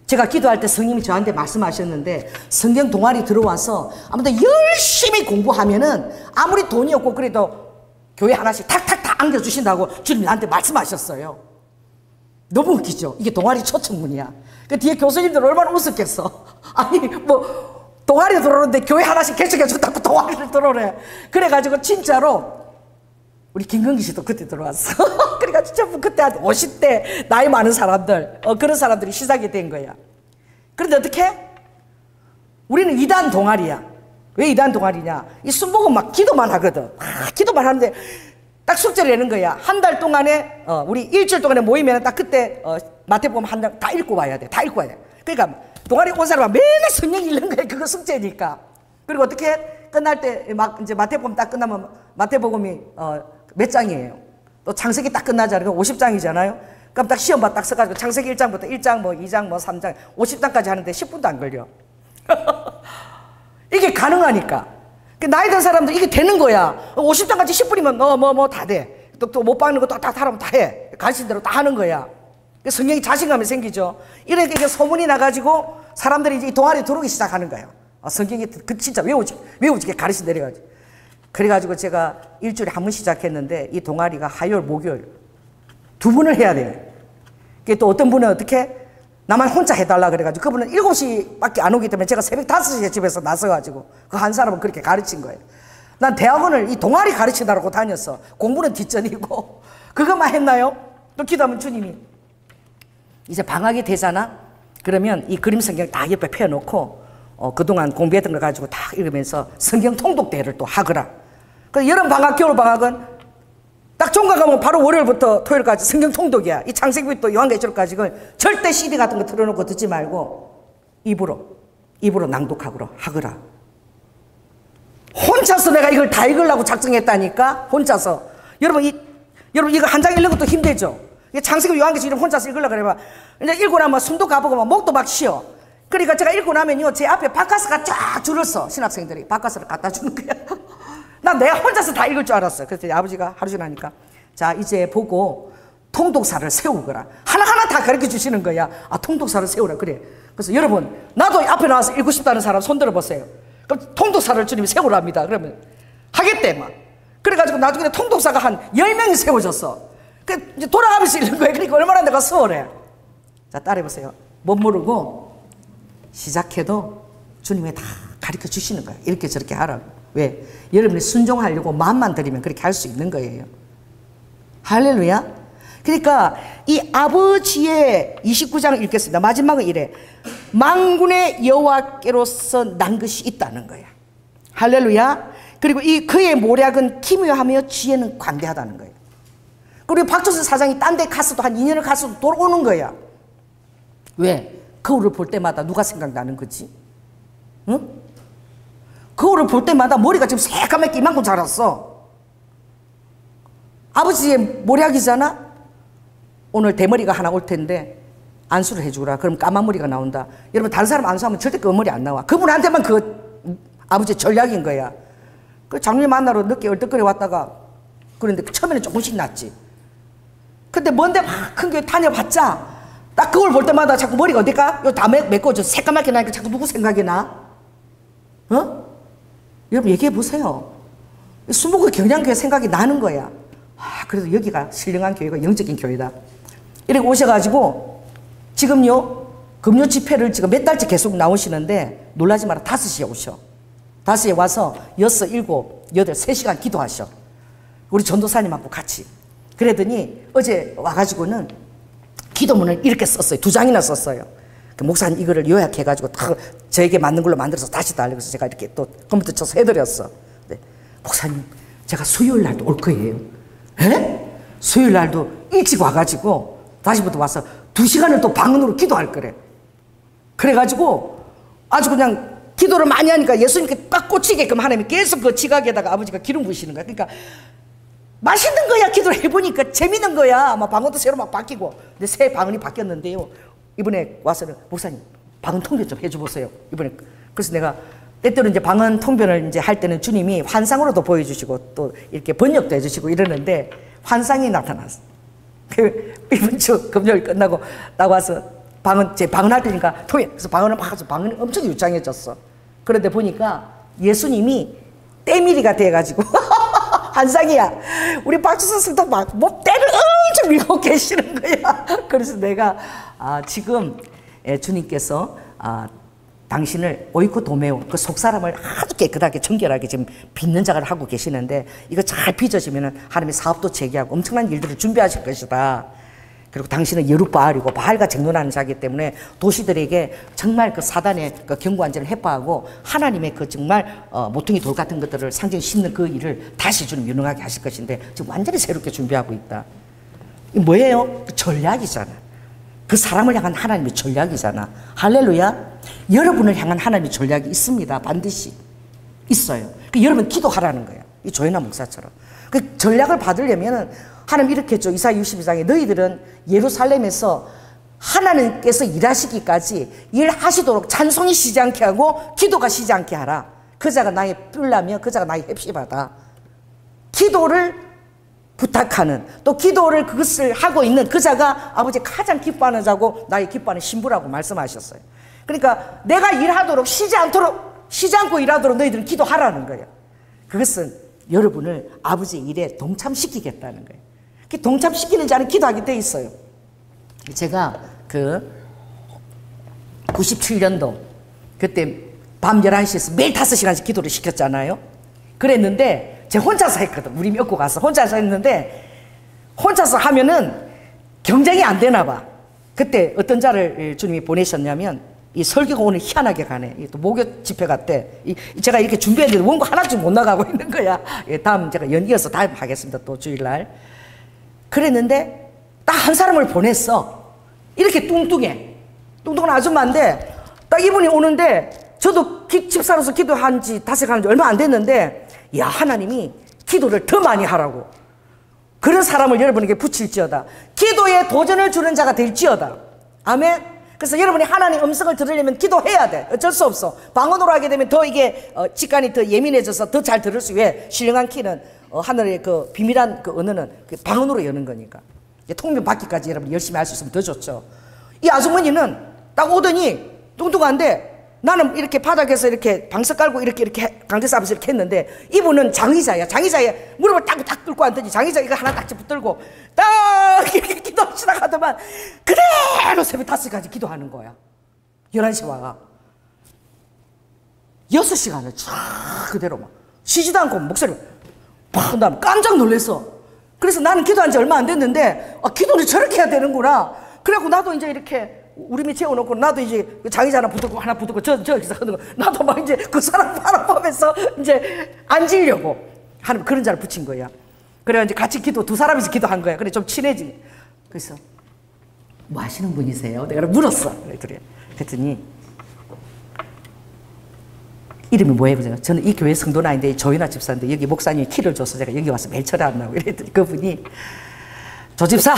제가 기도할 때 성님이 저한테 말씀하셨는데 성경 동아리 들어와서 아무튼 열심히 공부하면은 아무리 돈이 없고 그래도 교회 하나씩 탁탁탁 안겨주신다고 주님이 나한테 말씀하셨어요. 너무 웃기죠? 이게 동아리 초청문이야. 그 뒤에 교수님들 얼마나 웃었겠어. 아니 뭐 동아리 들어오는데 교회 하나씩 개척해줬다고 동아리를 들어오래. 그래가지고 진짜로 우리 김건기 씨도 그때 들어왔어. 그러니까 진짜 그때 한 50대 나이 많은 사람들 그런 사람들이 시작이 된 거야. 그런데 어떻게? 우리는 2단 동아리야. 왜 2단 동아리냐? 이 순복음 막 기도만 하거든. 기도만 하는데 딱 숙제를 내는 거야. 한 달 동안에 우리 일주일 동안에 모이면 딱 그때 마태복음 한 장 다 읽고 와야 돼. 다 읽고 와야 돼. 그러니까 동아리 온 사람은 맨날 성경 읽는 거야. 그거 숙제니까. 그리고 어떻게? 끝날 때 막 이제 마태복음 딱 끝나면 마태복음이 몇 장이에요? 또 창세기 딱 끝나잖아요. 50장이잖아요. 그럼 딱 시험봐 딱 써가지고 창세기 1장부터 1장 뭐 2장 뭐 3장 50장까지 하는데 10분도 안 걸려. 이게 가능하니까. 나이 든 사람들 이게 되는 거야. 50장까지 10분이면 뭐 다 돼. 또 못 박는 것도 다 하라면 다 해. 가르친 대로 다 하는 거야. 성경이 자신감이 생기죠. 이렇게 이게 소문이 나가지고 사람들이 이제 이 동아리에 들어오기 시작하는 거예요. 성경이 진짜 외우지 가르친 내려가지고. 그래가지고 제가 일주일에 한 번 시작했는데 이 동아리가 화요일, 목요일 2번을 해야 돼요. 그게 또 어떤 분은 어떻게 나만 혼자 해달라 그래가지고 그분은 7시밖에 안 오기 때문에 제가 새벽 5시에 집에서 나서가지고 그 한 사람은 그렇게 가르친 거예요. 난 대학원을 이 동아리 가르치느라고 다녔어. 공부는 뒷전이고. 그것만 했나요? 또 기도하면 주님이 이제 방학이 되잖아. 그러면 이 그림 성경 다 옆에 펴놓고 그동안 공부했던 걸 가지고 다 읽으면서 성경 통독대회를 또 하거라. 그래서 여름 방학, 겨울 방학은 딱 종강 가면 바로 월요일부터 토요일까지 성경 통독이야. 이 창세기부터 요한계시록까지 그걸 절대 CD 같은 거 틀어놓고 듣지 말고 입으로 낭독하거라 하거라. 혼자서 내가 이걸 다 읽으려고 작정했다니까. 혼자서. 여러분 이거 한 장 읽는 것도 힘들죠. 창세기 요한계시록 혼자서 읽으려고 그래봐. 이제 읽고 나면 숨도 가보고 막 목도 막 쉬어. 그러니까 제가 읽고 나면요 제 앞에 바카스가 쫙 줄을 서. 신학생들이 바카스를 갖다 주는 거야. 난 내가 혼자서 다 읽을 줄 알았어. 그래서 아버지가 하루 종일 하니까 자 이제 보고 통독사를 세우거라. 하나하나 다 가르쳐 주시는 거야. 통독사를 세우라 그래. 그래서 여러분 나도 앞에 나와서 읽고 싶다는 사람 손 들어보세요. 그럼 통독사를 주님이 세우랍니다. 그러면 하겠대 막. 그래가지고 나중에 통독사가 한 10명이 세워졌어. 그 이제 돌아가면서 읽는 거예요. 그러니까 얼마나 내가 수월해. 자 따라해보세요. 못 모르고 시작해도 주님이 다 가르쳐 주시는 거예요. 이렇게 저렇게 하라고. 왜? 여러분이 순종하려고 마음만 들이면 그렇게 할 수 있는 거예요. 할렐루야. 그러니까 이 아버지의 29장을 읽겠습니다. 마지막은 이래. 만군의 여호와께로서 난 것이 있다는 거야. 할렐루야. 그리고 이 그의 모략은 기묘하며 지혜는 관대하다는 거예요. 그리고 박조선 사장이 딴 데 갔어도 한 2년을 갔어도 돌아오는 거야. 왜? 거울을 볼 때마다 누가 생각나는 거지? 응? 거울을 볼 때마다 머리가 지금 새까맣게 이만큼 자랐어. 아버지의 모략이잖아. 오늘 대머리가 하나 올 텐데 안수를 해주라. 그럼 까만 머리가 나온다. 여러분 다른 사람 안수하면 절대 그 머리 안 나와. 그분한테만 그 아버지의 전략인 거야. 그 장로님 만나러 늦게 얼떨결에 왔다가 그런데 처음에는 조금씩 났지. 근데 먼데 막 큰 게 다녀봤자 딱 그걸 볼 때마다 자꾸 머리가 어딜까? 요 다 메꿔져 새까맣게 나니까 자꾸 누구 생각이 나? 여러분 얘기해 보세요. 수목의 경량교회 생각이 나는 거야. 그래도 여기가 신령한 교회가 영적인 교회다. 이렇게 오셔가지고 지금요 금요 집회를 지금 몇 달째 계속 나오시는데 놀라지 마라. 5시에 오셔. 5시에 와서 6, 7, 8, 3시간 기도하셔. 우리 전도사님하고 같이. 그러더니 어제 와가지고는 기도문을 이렇게 썼어요. 2장이나 썼어요. 그 목사님 이거를 요약해가지고 다 저에게 맞는 걸로 만들어서 다시 달래서 제가 이렇게 또 컴퓨터 쳐서 해드렸어. 네. 목사님 제가 수요일 날도 올 거예요. 에? 수요일 날도 일찍 와가지고 다시부터 와서 2시간을 또 방언으로 기도할 거래. 그래가지고 아주 그냥 기도를 많이 하니까 예수님께 딱 꽂히게끔 하나님이 계속 그 지각에다가 아버지가 기름 부으시는 거야. 그러니까 맛있는 거야. 기도를 해보니까 재밌는 거야. 막 방언도 새로 막 바뀌고. 근데 새 방언이 바뀌었는데요. 이번에 와서는 목사님 방언 통변 좀 해줘보세요. 이번에 그래서 내가 때때로 이제 방언 통변을 이제 할 때는 주님이 환상으로도 보여주시고 또 이렇게 번역도 해주시고 이러는데 환상이 나타났어. 이번 주 금요일 끝나고 딱 와서 제 방언할 때니까 통변. 그래서 방언을 막 해서 방언이 엄청 유창해졌어. 그런데 보니까 예수님이 때밀이가 돼가지고 환상이야. 우리 박주선 선생도 막 때를 엄청 밀고 계시는 거야. 그래서 내가 지금 주님께서 당신을 오이코 도메오 그 속사람을 아주 깨끗하게 정결하게 지금 빚는 작업을 하고 계시는데 이거 잘 빚어지면 하나님의 사업도 재개하고 엄청난 일들을 준비하실 것이다. 그리고 당신은 여룻바알이고 바알과 쟁론하는 자이기 때문에 도시들에게 정말 그 사단의 그 경고한지를 해파하고 하나님의 그 정말 모퉁이 돌 같은 것들을 상징 심는 그 일을 다시 주님 유능하게 하실 것인데 지금 완전히 새롭게 준비하고 있다. 이 뭐예요? 전략이잖아. 그 사람을 향한 하나님의 전략이잖아. 할렐루야. 여러분을 향한 하나님의 전략이 있습니다. 반드시. 있어요. 여러분 기도하라는 거예요. 이 조현아 목사처럼. 그 전략을 받으려면은 하나님 이렇게 했죠. 이사야 62장에 너희들은 예루살렘에서 하나님께서 일하시기까지 일하시도록 찬송이 쉬지 않게 하고 기도가 쉬지 않게 하라. 그자가 나의 뿔라며 그자가 나의 heb시바다. 기도를 부탁하는, 또 기도를 그것을 하고 있는 그자가 아버지 가장 기뻐하는 자고 나의 기뻐하는 신부라고 말씀하셨어요. 그러니까 내가 일하도록 쉬지 않고 일하도록 너희들은 기도하라는 거예요. 그것은 여러분을 아버지의 일에 동참시키겠다는 거예요. 동참시키는 자는 기도하게 돼 있어요. 제가 그 97년도 그때 밤 11시에서 매일 5시간씩 기도를 시켰잖아요. 그랬는데 제가 혼자서 했거든. 우리 믿고 가서 혼자서 했는데, 혼자서 하면은 경쟁이 안 되나 봐. 그때 어떤 자를 주님이 보내셨냐면, 이 설교가 오늘 희한하게 가네. 또 목요 집회 갔대. 제가 이렇게 준비했는데 원고 하나쯤 못 나가고 있는 거야. 다음 제가 연이어서 다음 하겠습니다. 또 주일날. 그랬는데 딱 한 사람을 보냈어. 이렇게 뚱뚱한 아줌마인데 딱 이분이 오는데, 저도 집사로서 기도한 지 5시간 얼마 안 됐는데, 야, 하나님이 기도를 더 많이 하라고. 그런 사람을 여러분에게 붙일지어다. 기도에 도전을 주는 자가 될지어다. 아멘. 그래서 여러분이 하나님 음성을 들으려면 기도해야 돼. 어쩔 수 없어. 방언으로 하게 되면 더 이게 직관이 더 예민해져서 더 잘 들을 수 있게. 신령한 키는 하늘의 그 비밀한 그 언어는 그 방언으로 여는 거니까. 통변 받기까지 여러분 열심히 할 수 있으면 더 좋죠. 이 아주머니는 딱 오더니 뚱뚱한데, 나는 이렇게 바닥에서 이렇게 방석 깔고 이렇게 강대사 앞에서 이렇게 했는데, 이분은 장의자야. 장의자에 무릎을 딱 뚫고 앉더니 장의자 이거 하나 딱 붙들고 딱 이렇게 기도하시다 가더만 그대로 새벽 5시까지 기도하는 거야. 11시 와가 6시간을 쫙 그대로 막 쉬지도 않고 목소리를 팍 한 다음에 깜짝 놀랐어. 그래서 나는 기도한 지 얼마 안 됐는데, 기도를 저렇게 해야 되는구나. 그래갖고 나도 이제 이렇게 우리 밑에 채워놓고, 나도 이제 장의자 하나 붙고 저기서 하는 거, 나도 막 이제 그 사람 바라보면서 이제 앉으려고 하는 그런 자를 붙인 거야. 그래 이제 같이 두 사람이서 기도한 거야. 그래 좀 친해지. 그래서 뭐 하시는 분이세요? 내가 물었어. 그랬더니 이름이 뭐예요? 그래서 저는 이 교회 성도는 아닌데 조연아 집사인데 여기 목사님이 키를 줘서 제가 여기 와서 매일 철회한다고. 이랬더니 그분이, 조 집사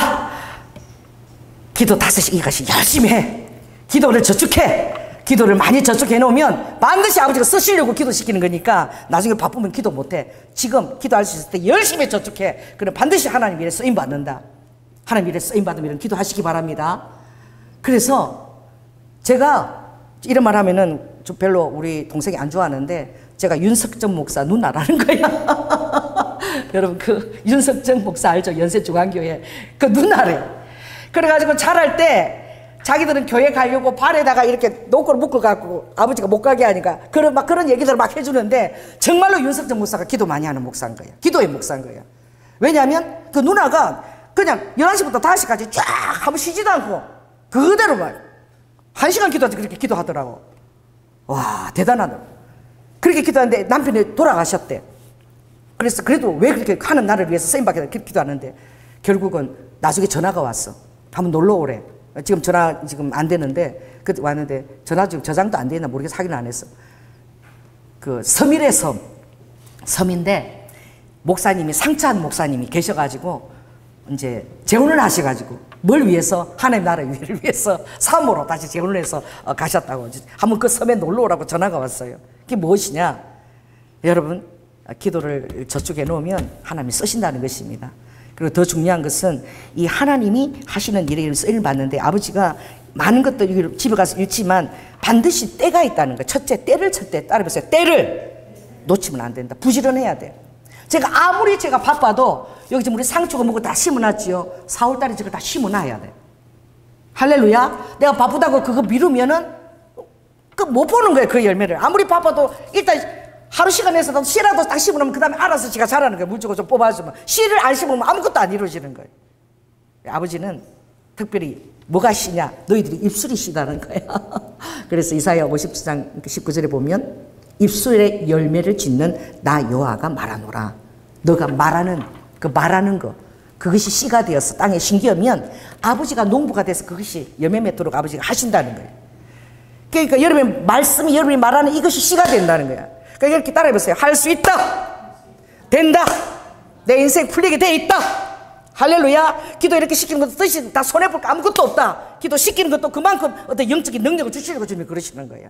기도 5시간씩 열심히 해. 기도를 저축해. 기도를 많이 저축해 놓으면 반드시 아버지가 쓰시려고 기도시키는 거니까 나중에 바쁘면 기도 못해. 지금 기도할 수 있을 때 열심히 저축해. 그럼 반드시 하나님 일에 쓰임받는다. 하나님 일에 쓰임받으면 기도하시기 바랍니다. 그래서 제가 이런 말 하면은 좀 별로 우리 동생이 안 좋아하는데, 제가 윤석정 목사 누나라는 거야. 여러분 그 윤석정 목사 알죠? 연세중앙교회 그 누나래. 그래가지고 자랄 때 자기들은 교회 가려고 발에다가 이렇게 노고를 묶어갖고 아버지가 못 가게 하니까 그런 얘기들을 막 해주는데, 정말로 윤석정 목사가 기도 많이 하는 목사인 거야. 기도의 목사인 거야. 왜냐하면 그 누나가 그냥 11시부터 5시까지 쫙 한번 쉬지도 않고 그대로 막 1시간 기도하지 그렇게 기도하더라고. 와, 대단하다. 그렇게 기도하는데 남편이 돌아가셨대. 그래서 그래도 왜 그렇게 하는 나를 위해서 쓰임받게 기도하는데, 결국은 나중에 전화가 왔어. 한번 놀러 오래. 지금 전화 지금 안 되는데, 그때 왔는데 전화 지금 저장도 안 되나 모르겠어. 확인 안 했어. 그 섬이래 섬인데 목사님이 상찬 목사님이 계셔가지고 이제 재혼을 하셔가지고 뭘 위해서? 하나님 나라 위를 위해서 사모로 다시 재혼을 해서 가셨다고. 한번 그 섬에 놀러 오라고 전화가 왔어요. 그게 무엇이냐? 여러분, 기도를 저축해 놓으면 하나님이 쓰신다는 것입니다. 그리고 더 중요한 것은 이 하나님이 하시는 일에 쓰임을 받는데, 아버지가 많은 것들 집에 가서 읽지만 반드시 때가 있다는 거예요. 첫째, 때를 칠 때 따라해보세요. 때를 놓치면 안 된다. 부지런해야 돼. 아무리 제가 바빠도 여기 지금 우리 상추가 뭐고 다 심어놨지요. 4월달에 저거 다 심어놔야 돼. 할렐루야. 내가 바쁘다고 그거 미루면은 못 보는 거예요. 그 열매를. 아무리 바빠도 일단 하루 시간 내서 씨라도 딱 심어놓으면 그 다음에 알아서 지가 자라는 거예요. 물 주고 좀 뽑아주면. 씨를 안 심으면 아무것도 안 이루어지는 거예요. 아버지는 특별히 뭐가 씨냐? 너희들이 입술이 씨다는 거야. 그래서 이사야 50장 19절에 보면, 입술에 열매를 짓는 나 여호와가 말하노라. 너가 말하는 거, 그것이 씨가 되어서 땅에 심기면 아버지가 농부가 돼서 그것이 열매 맺도록 아버지가 하신다는 거예요. 그러니까 여러분의 말씀이, 여러분이 말하는 이것이 씨가 된다는 거야. 그러니까 이렇게 따라해보세요. 할 수 있다. 된다. 내 인생 풀리게 돼 있다. 할렐루야. 기도 이렇게 시키는 것도 뜻이 다 손해볼 거 아무것도 없다. 기도 시키는 것도 그만큼 어떤 영적인 능력을 주시려고 주님이 그러시는 거예요.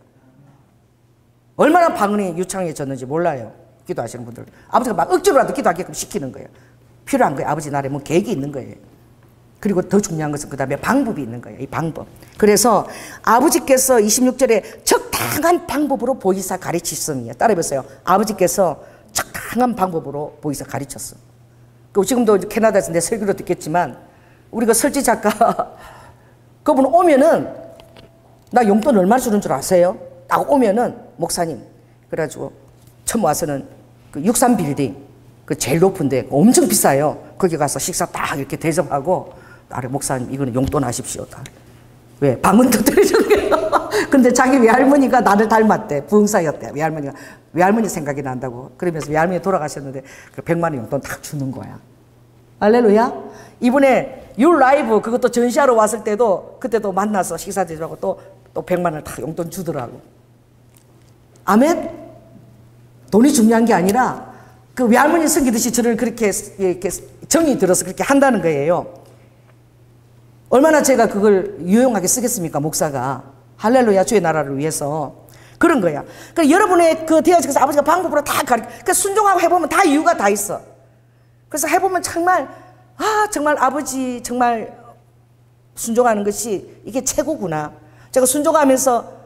얼마나 방언이 유창해졌는지 몰라요. 기도하시는 분들. 아버지가 막 억지로라도 기도하게끔 시키는 거예요. 필요한 거예요. 아버지 나라에 뭐 계획이 있는 거예요. 그리고 더 중요한 것은 그 다음에 방법이 있는 거예요. 이 방법. 그래서 아버지께서 26절에 적당한 방법으로 보이사 가르치셨습니다. 따라해보세요. 아버지께서 적당한 방법으로 보이사 가르쳤어. 지금도 캐나다에서 내 설교로 듣겠지만 우리 그 설지 작가 그분 오면은 나 용돈 얼마 주는 줄 아세요? 딱 오면은 목사님 그래가지고 처음 와서는 그 63 빌딩 그 제일 높은데 엄청 비싸요. 거기 가서 식사 딱 이렇게 대접하고 나를 목사님 이거는 용돈 하십시오. 왜? 방언 터뜨려주는 거예요. 근데 자기 외할머니가 나를 닮았대. 부흥사였대. 외할머니 생각이 난다고. 그러면서 외할머니 돌아가셨는데 그 100만 원 용돈 딱 주는 거야. 할렐루야. 이번에 유 라이브 그것도 전시하러 왔을 때도 그때도 만나서 식사 대접하고 또 100만 원을 딱 용돈 주더라고. 아멘? 돈이 중요한 게 아니라 그 외할머니 섬기듯이 저를 그렇게 정이 들어서 그렇게 한다는 거예요. 얼마나 제가 그걸 유용하게 쓰겠습니까, 목사가. 할렐루야, 주의 나라를 위해서. 그런 거야. 그러니까 여러분의 그 대화에서 아버지가 방법으로 다 그러니까 순종하고 해보면 다 이유가 다 있어. 그래서 해보면 정말, 정말 아버지 정말 순종하는 것이 이게 최고구나. 제가 순종하면서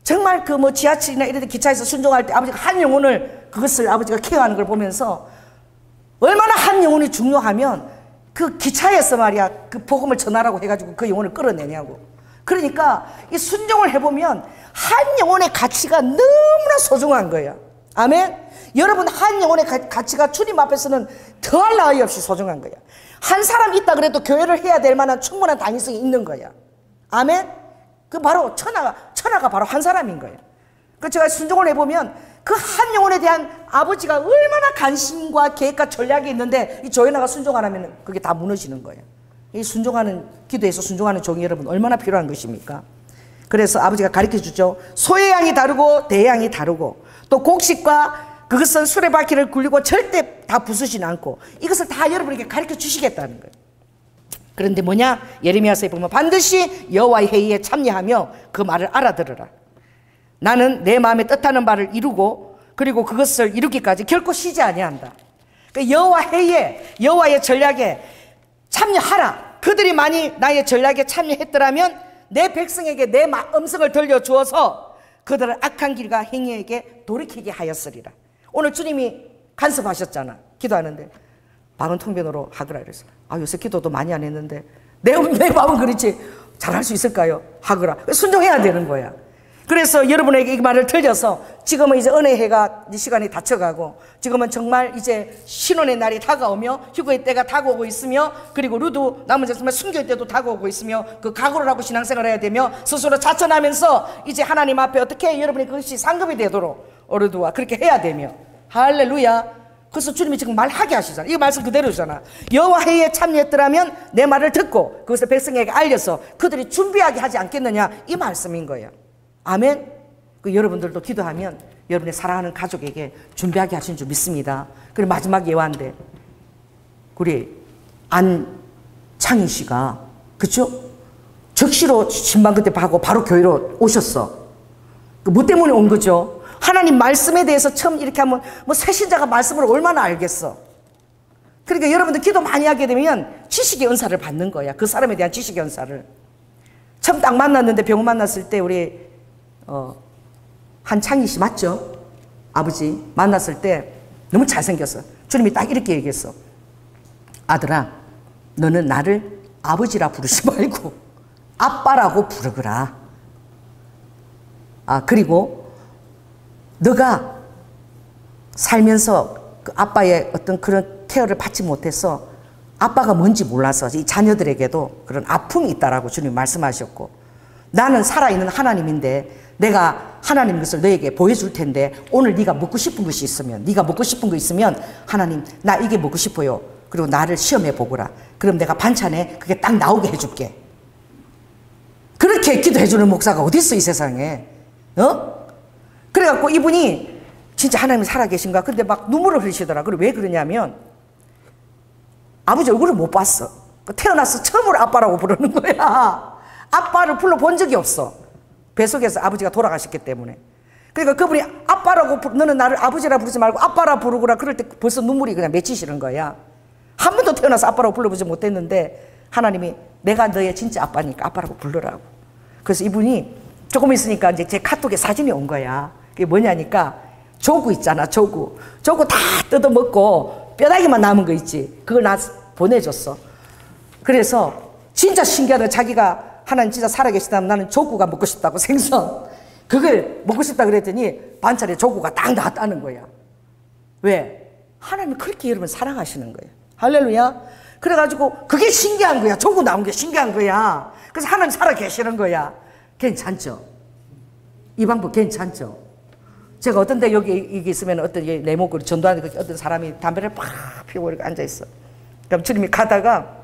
정말 그 뭐 지하철이나 이런 데 기차에서 순종할 때 아버지가 한 영혼을 그것을 아버지가 케어하는 걸 보면서 얼마나 한 영혼이 중요하면 그 기차에서 말이야 그 복음을 전하라고 해가지고 그 영혼을 끌어내냐고. 그러니까 이 순종을 해보면 한 영혼의 가치가 너무나 소중한 거예요. 아멘. 여러분 한 영혼의 가치가 주님 앞에서는 더할 나위 없이 소중한 거예요. 한 사람 있다 그래도 교회를 해야 될 만한 충분한 당위성이 있는 거야. 아멘. 그 바로 천하가 바로 한 사람인 거예요. 그 제가 순종을 해보면 그 한 영혼에 대한 아버지가 얼마나 관심과 계획과 전략이 있는데 이 조연아가 순종 안 하면 그게 다 무너지는 거예요. 이 순종하는 기도에서 순종하는 종이 여러분 얼마나 필요한 것입니까? 그래서 아버지가 가르쳐 주죠. 소의 양이 다르고 대의 양이 다르고 또 곡식과 그것은 수레바퀴를 굴리고 절대 다 부수지는 않고 이것을 다 여러분에게 가르쳐 주시겠다는 거예요. 그런데 뭐냐? 예레미야서에 보면 반드시 여호와의 회의에 참여하며 그 말을 알아들으라. 나는 내 마음에 뜻하는 바를 이루고 그리고 그것을 이루기까지 결코 쉬지 아니한다. 그러니까 여호와 회의에 여호와의 전략에 참여하라. 그들이 많이 나의 전략에 참여했더라면 내 백성에게 내 음성을 들려주어서 그들을 악한 길과 행위에게 돌이키게 하였으리라. 오늘 주님이 간섭하셨잖아. 기도하는데 방언 통변으로 하거라 그랬어. 요새 기도도 많이 안 했는데 내 마음은 그렇지 잘할 수 있을까요? 하거라. 순종해야 되는 거야. 그래서 여러분에게 이 말을 들려서 지금은 이제 은혜회가 시간이 닫혀가고 지금은 정말 이제 신혼의 날이 다가오며 휴거의 때가 다가오고 있으며 그리고 루드 남은 자들만 순교의 때도 다가오고 있으며 그 각오를 하고 신앙생활을 해야 되며 스스로 자천하면서 이제 하나님 앞에 어떻게 여러분이 그것이 상급이 되도록 어르두와 그렇게 해야 되며 할렐루야. 그래서 주님이 지금 말하게 하시잖아. 이 말씀 그대로잖아. 여호와 회의에 참여했더라면 내 말을 듣고 그것을 백성에게 알려서 그들이 준비하게 하지 않겠느냐 이 말씀인 거예요. 아멘. 여러분들도 기도하면 여러분의 사랑하는 가족에게 준비하게 하신 줄 믿습니다. 그리고 마지막 예화인데 우리 안창희 씨가 그쵸? 적시로 신방 그때 하고 바로 교회로 오셨어. 뭐 때문에 온 거죠? 하나님 말씀에 대해서 처음 이렇게 하면 뭐 새신자가 말씀을 얼마나 알겠어. 그러니까 여러분들 기도 많이 하게 되면 지식의 은사를 받는 거야. 그 사람에 대한 지식의 은사를. 처음 딱 만났는데 병원 만났을 때 우리 한창희 씨 맞죠? 아버지 만났을 때 너무 잘생겼어. 주님이 딱 이렇게 얘기했어. 아들아 너는 나를 아버지라 부르지 말고 아빠라고 부르거라. 그리고 너가 살면서 그 아빠의 어떤 그런 케어를 받지 못해서 아빠가 뭔지 몰라서 이 자녀들에게도 그런 아픔이 있다라고 주님 말씀하셨고 나는 살아있는 하나님인데 내가 하나님 것을 너에게 보여줄 텐데 오늘 네가 먹고 싶은 것이 있으면 네가 먹고 싶은 거 있으면 하나님 나 이게 먹고 싶어요. 그리고 나를 시험해 보거라. 그럼 내가 반찬에 그게 딱 나오게 해줄게. 그렇게 기도해주는 목사가 어디 있어 이 세상에. 그래갖고 이분이 진짜 하나님이 살아계신가? 근데 막 눈물을 흘리시더라. 그리고 왜 그러냐면 아버지 얼굴을 못 봤어. 태어나서 처음으로 아빠라고 부르는 거야. 아빠를 불러본 적이 없어. 뱃속에서 아버지가 돌아가셨기 때문에. 그러니까 그분이 아빠라고, 너는 나를 아버지라 부르지 말고 아빠라 부르구나. 그럴 때 벌써 눈물이 그냥 맺히시는 거야. 한 번도 태어나서 아빠라고 불러보지 못했는데 하나님이 내가 너의 진짜 아빠니까 아빠라고 부르라고. 그래서 이분이 조금 있으니까 이제 제 카톡에 사진이 온 거야. 그게 뭐냐니까 조구 있잖아, 조구. 조구 다 뜯어먹고 뼈다귀만 남은 거 있지. 그걸 나 보내줬어. 그래서 진짜 신기하다. 자기가 하나님 진짜 살아계시다면 나는 조구가 먹고 싶다고, 생선. 그걸 먹고 싶다 그랬더니 반찬에 조구가 딱 나왔다는 거야. 왜? 하나님이 그렇게 여러분 사랑하시는 거예요. 할렐루야. 그래가지고 그게 신기한 거야. 조구 나온 게 신기한 거야. 그래서 하나님 살아계시는 거야. 괜찮죠? 이 방법 괜찮죠? 제가 어떤 데 여기 있으면 어떤 내 목을 전도하는 어떤 사람이 담배를 팍 피우고 이렇게 앉아있어. 그럼 주님이 가다가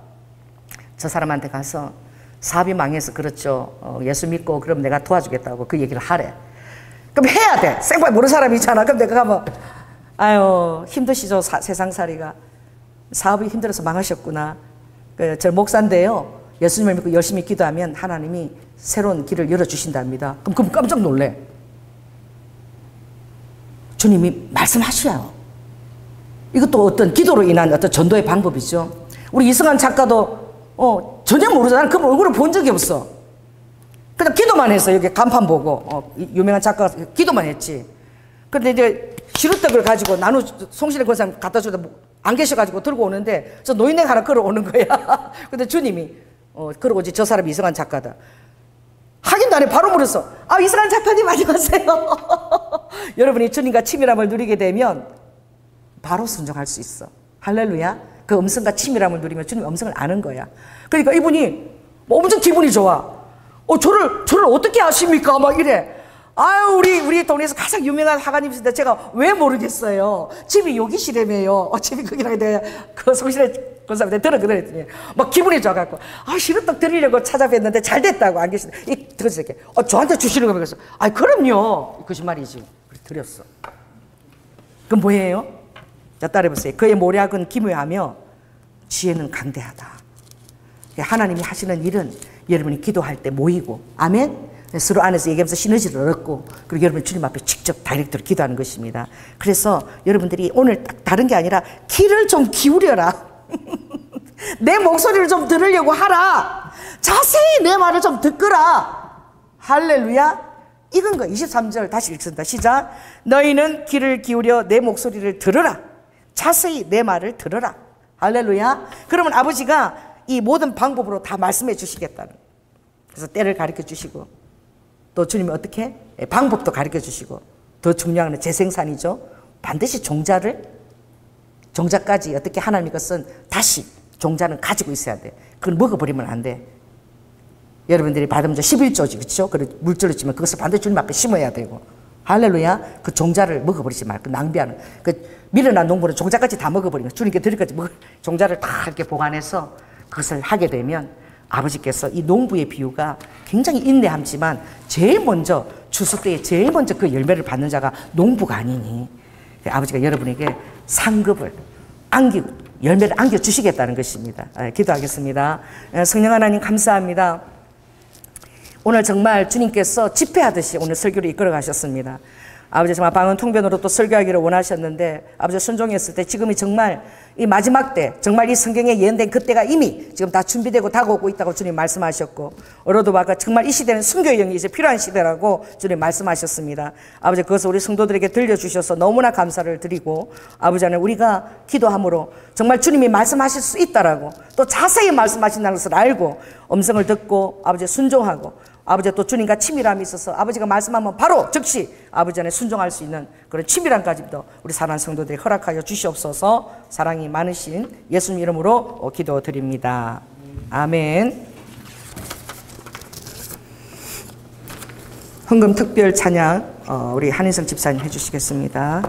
저 사람한테 가서 사업이 망해서 그렇죠. 예수 믿고 그럼 내가 도와주겠다고 그 얘기를 하래. 그럼 해야 돼. 생판 모르는 사람이 있잖아. 그럼 내가 가면 아유 힘드시죠 세상살이가. 사업이 힘들어서 망하셨구나. 저 목사인데요. 예수님을 믿고 열심히 기도하면 하나님이 새로운 길을 열어주신답니다. 그럼 깜짝 놀래. 주님이 말씀하셔요. 이것도 어떤 기도로 인한 어떤 전도의 방법이죠. 우리 이승환 작가도 전혀 모르잖아. 나는 그 얼굴을 본 적이 없어. 그냥 기도만 했어. 여기 간판 보고 유명한 작가가 기도만 했지. 그런데 이제 시루떡을 가지고 송신의 권사님 갖다 주다 안 계셔가지고 들고 오는데 저 노인네가 하나 걸어오는 거야. 근데 주님이 그러고 이제 저 사람이 이승환 작가다. 하긴도 안에 바로 물었어. 아, 이승환 작가님 안녕하세요. 여러분이 주님과 친밀함을 누리게 되면 바로 순종할 수 있어. 할렐루야. 그 음성과 친밀함을 누리면 주님의 음성을 아는 거야. 그러니까 이분이 엄청 기분이 좋아. 저를 어떻게 아십니까? 막 이래. 아유, 우리 동네에서 가장 유명한 화가님이신데 제가 왜 모르겠어요. 집이 여기시래매요. 집이 거기라고 내가 그 송신의 권사님한테 들었거든 했더니 막 기분이 좋아갖고 시루떡 드리려고 찾아뵀는데 잘 됐다고 안 계시네. 들었어 이렇게. 저한테 주시는 거면 그래서 그럼요. 거짓말이지. 그래서 드렸어. 그럼 뭐예요? 자, 따라해보세요. 그의 모략은 기묘하며 지혜는 강대하다. 하나님이 하시는 일은 여러분이 기도할 때 모이고, 아멘? 서로 안에서 얘기하면서 시너지를 얻고, 그리고 여러분 주님 앞에 직접 다이렉트로 기도하는 것입니다. 그래서 여러분들이 오늘 딱 다른 게 아니라 귀를 좀 기울여라. 내 목소리를 좀 들으려고 하라. 자세히 내 말을 좀 듣거라. 할렐루야. 이건 거 23절 다시 읽습니다. 시작. 너희는 귀를 기울여 내 목소리를 들으라. 자세히 내 말을 들으라. 할렐루야. 그러면 아버지가 이 모든 방법으로 다 말씀해 주시겠다는. 그래서 때를 가르쳐 주시고, 또 주님이 어떻게? 방법도 가르쳐 주시고, 더 중요한 건 재생산이죠. 반드시 종자까지 어떻게 하나님의 것은 다시 종자는 가지고 있어야 돼. 그걸 먹어버리면 안 돼. 여러분들이 받으면 11조지, 그렇죠? 그리고 물질을 주면 그것을 반드시 주님 앞에 심어야 되고. 할렐루야. 그 종자를 먹어버리지 말고 낭비하는. 밀어난 농부는 종자까지 다 먹어버리는. 주님께 드릴 까지 종자를 다 이렇게 보관해서 그것을 하게 되면 아버지께서 이 농부의 비유가 굉장히 인내함지만 제일 먼저 추수 때에 제일 먼저 그 열매를 받는 자가 농부가 아니니 아버지가 여러분에게 상급을 안기고 열매를 안겨주시겠다는 것입니다. 기도하겠습니다. 성령 하나님 감사합니다. 오늘 정말 주님께서 집회하듯이 오늘 설교를 이끌어 가셨습니다. 아버지 정말 방언 통변으로 또 설교하기를 원하셨는데 아버지 순종했을 때 지금이 정말 이 마지막 때 정말 이 성경에 예언된 그때가 이미 지금 다 준비되고 다가오고 있다고 주님 말씀하셨고 어로도 아까 정말 이 시대는 순교의 영이 이제 필요한 시대라고 주님 말씀하셨습니다. 아버지 그것을 우리 성도들에게 들려주셔서 너무나 감사를 드리고 아버지 하나님 우리가 기도함으로 정말 주님이 말씀하실 수 있다라고 또 자세히 말씀하신다는 것을 알고 음성을 듣고 아버지 순종하고 아버지 또 주님과 친밀함이 있어서 아버지가 말씀하면 바로 즉시 아버지 안에 순종할 수 있는 그런 친밀함까지도 우리 사랑하는 성도들이 허락하여 주시옵소서. 사랑이 많으신 예수님 이름으로 기도드립니다. 아멘. 헌금 특별 찬양 우리 한인성 집사님 해주시겠습니다.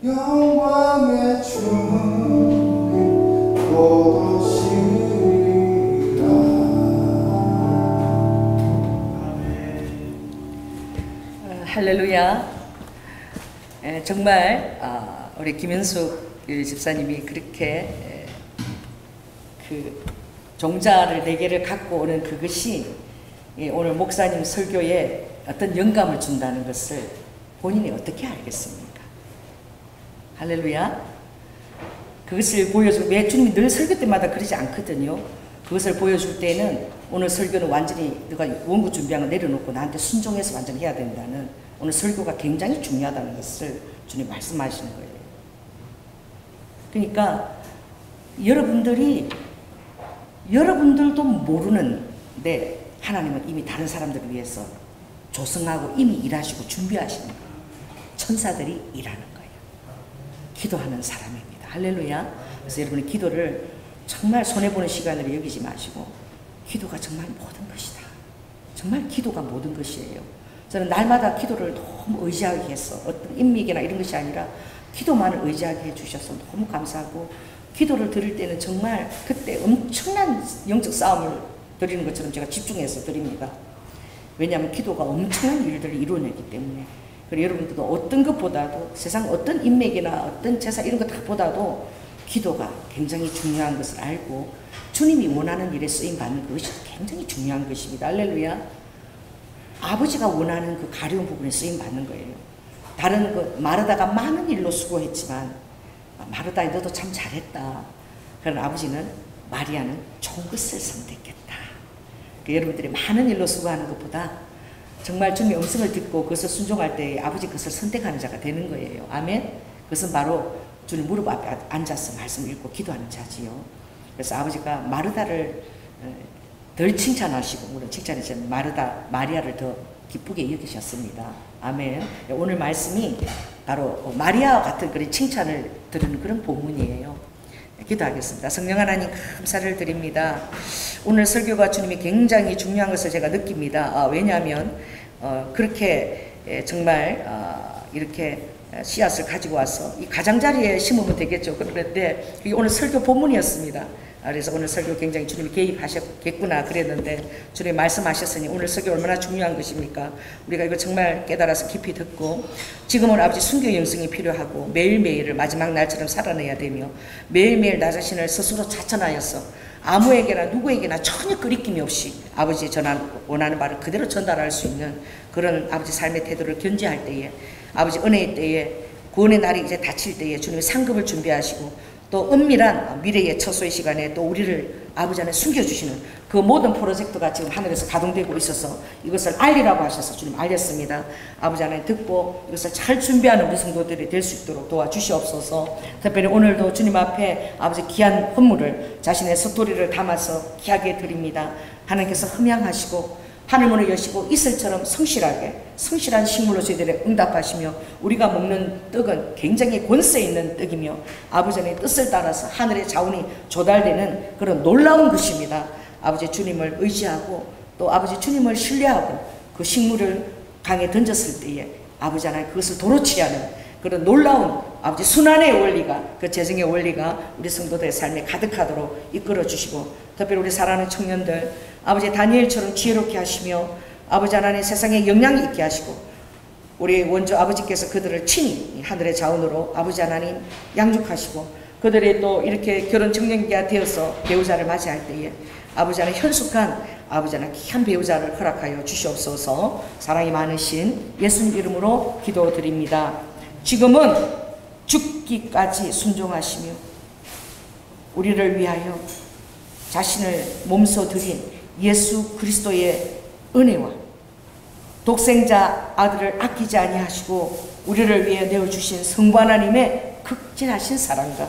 영광의 주님 곧 오시리라. 할렐루야. 정말 우리 김현숙 집사님이 그렇게 그 종자를 4개를 갖고 오는 그것이 오늘 목사님 설교에 어떤 영감을 준다는 것을 본인이 어떻게 알겠습니까? 할렐루야. 그것을 보여주고, 왜 주님이 늘 설교 때마다 그러지 않거든요. 그것을 보여줄 때는 오늘 설교는 완전히 내가 원고 준비한 거 내려놓고 나한테 순종해서 완전히 해야 된다는, 오늘 설교가 굉장히 중요하다는 것을 주님 말씀하시는 거예요. 그러니까 여러분들도 모르는데 하나님은 이미 다른 사람들을 위해서 조성하고 이미 일하시고 준비하시는 거예요. 천사들이 일하는 거예요. 기도하는 사람입니다. 할렐루야. 그래서 여러분이 기도를 정말 손해보는 시간으로 여기지 마시고, 기도가 정말 모든 것이다. 정말 기도가 모든 것이에요. 저는 날마다 기도를 너무 의지하게 했어. 어떤 인맥이나 이런 것이 아니라 기도만을 의지하게 해주셔서 너무 감사하고, 기도를 드릴 때는 정말 그때 엄청난 영적 싸움을 드리는 것처럼 제가 집중해서 드립니다. 왜냐하면 기도가 엄청난 일들을 이루어내기 때문에. 그리고 여러분들도 어떤 것보다도, 세상 어떤 인맥이나 어떤 제사 이런 것 다 보다도 기도가 굉장히 중요한 것을 알고 주님이 원하는 일에 쓰임받는 것이 굉장히 중요한 것입니다. 할렐루야. 아버지가 원하는 그 가려운 부분에 쓰임받는 거예요. 다른 마르다가 많은 일로 수고했지만, 마르다 너도 참 잘했다. 그러나 아버지는 마리아는 좋은 것을 선택했다. 여러분들이 많은 일로 수고하는 것보다 정말 주님의 음성을 듣고 그것을 순종할 때 아버지 그것을 선택하는 자가 되는 거예요. 아멘. 그것은 바로 주님 무릎 앞에 앉아서 말씀을 읽고 기도하는 자지요. 그래서 아버지가 마르다를 덜 칭찬하시고, 물론 칭찬이지만 마리아를 더 기쁘게 여기셨습니다. 아멘. 오늘 말씀이 바로 마리아와 같은 그런 칭찬을 드리는 그런 본문이에요. 기도하겠습니다. 성령 하나님 감사를 드립니다. 오늘 설교가 주님이 굉장히 중요한 것을 제가 느낍니다. 왜냐하면 그렇게 정말 이렇게 씨앗을 가지고 와서 이 가장자리에 심으면 되겠죠. 그런데 이게 오늘 설교 본문이었습니다. 그래서 오늘 설교 굉장히 주님이 개입하셨겠구나 그랬는데, 주님이 말씀하셨으니 오늘 설교 얼마나 중요한 것입니까? 우리가 이거 정말 깨달아서 깊이 듣고, 지금은 아버지 순교 영성이 필요하고 매일매일을 마지막 날처럼 살아내야 되며, 매일매일 나 자신을 스스로 자천하여서 아무에게나 누구에게나 전혀 끄리낌이 없이 아버지 원하는 바를 그대로 전달할 수 있는 그런 아버지 삶의 태도를 견지할 때에, 아버지 은혜의 때에, 구원의 날이 이제 닥칠 때에 주님의 상급을 준비하시고, 또 은밀한 미래의 처소의 시간에 또 우리를 아버지 안에 숨겨주시는 그 모든 프로젝트가 지금 하늘에서 가동되고 있어서 이것을 알리라고 하셔서 주님 알렸습니다. 아버지 안에 듣고 이것을 잘 준비하는 우리 성도들이 될 수 있도록 도와주시옵소서. 특별히 오늘도 주님 앞에 아버지 귀한 헌물을, 자신의 스토리를 담아서 귀하게 드립니다. 하나님께서 흠양하시고 하늘문을 여시고 이슬처럼 성실한 식물로 저희들의 응답하시며, 우리가 먹는 떡은 굉장히 권세 있는 떡이며 아버지의 뜻을 따라서 하늘의 자원이 조달되는 그런 놀라운 것입니다. 아버지 주님을 의지하고 또 아버지 주님을 신뢰하고 그 식물을 강에 던졌을 때에 아버지 하나님 그것을 도로 취하는 그런 놀라운 아버지 순환의 원리가, 그 재정의 원리가 우리 성도들의 삶에 가득하도록 이끌어 주시고, 특별히 우리 사랑하는 청년들 아버지 다니엘처럼 지혜롭게 하시며 아버지 하나님 세상에 영향이 있게 하시고, 우리 원조 아버지께서 그들을 친히 하늘의 자원으로 아버지 하나님 양육하시고, 그들이 또 이렇게 결혼 청년기가 되어서 배우자를 맞이할 때에 아버지 하나님 현숙한 아버지 하나님 귀한 배우자를 허락하여 주시옵소서. 사랑이 많으신 예수님 이름으로 기도드립니다. 지금은 죽기까지 순종하시며 우리를 위하여 자신을 몸소 드린 예수 그리스도의 은혜와 독생자 아들을 아끼지 아니하시고 우리를 위해 내어주신 성부 하나님의 극진하신 사랑과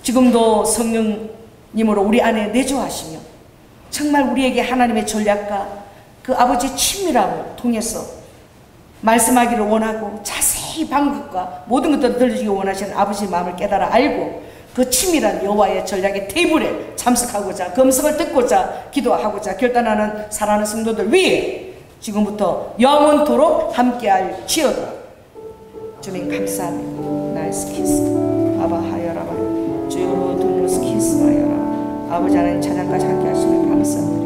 지금도 성령님으로 우리 안에 내주하시며 정말 우리에게 하나님의 전략과 그 아버지의 친밀함을 통해서 말씀하기를 원하고 자세히 방법과 모든 것들을 들려주기 원하시는 아버지의 마음을 깨달아 알고 그 친밀한 여호와의 전략의 테이블에 참석하고자, 그 음성을 듣고자, 기도하고자 결단하는 사랑하는 성도들 위해 지금부터 영원토록 함께할 지어다. 주님 감사합니다. 나이스 키스 아바 하여라바 주여 돌로스 키스 마여라 아버지 하나님 찬양까지 함께 하시면 감사합니다.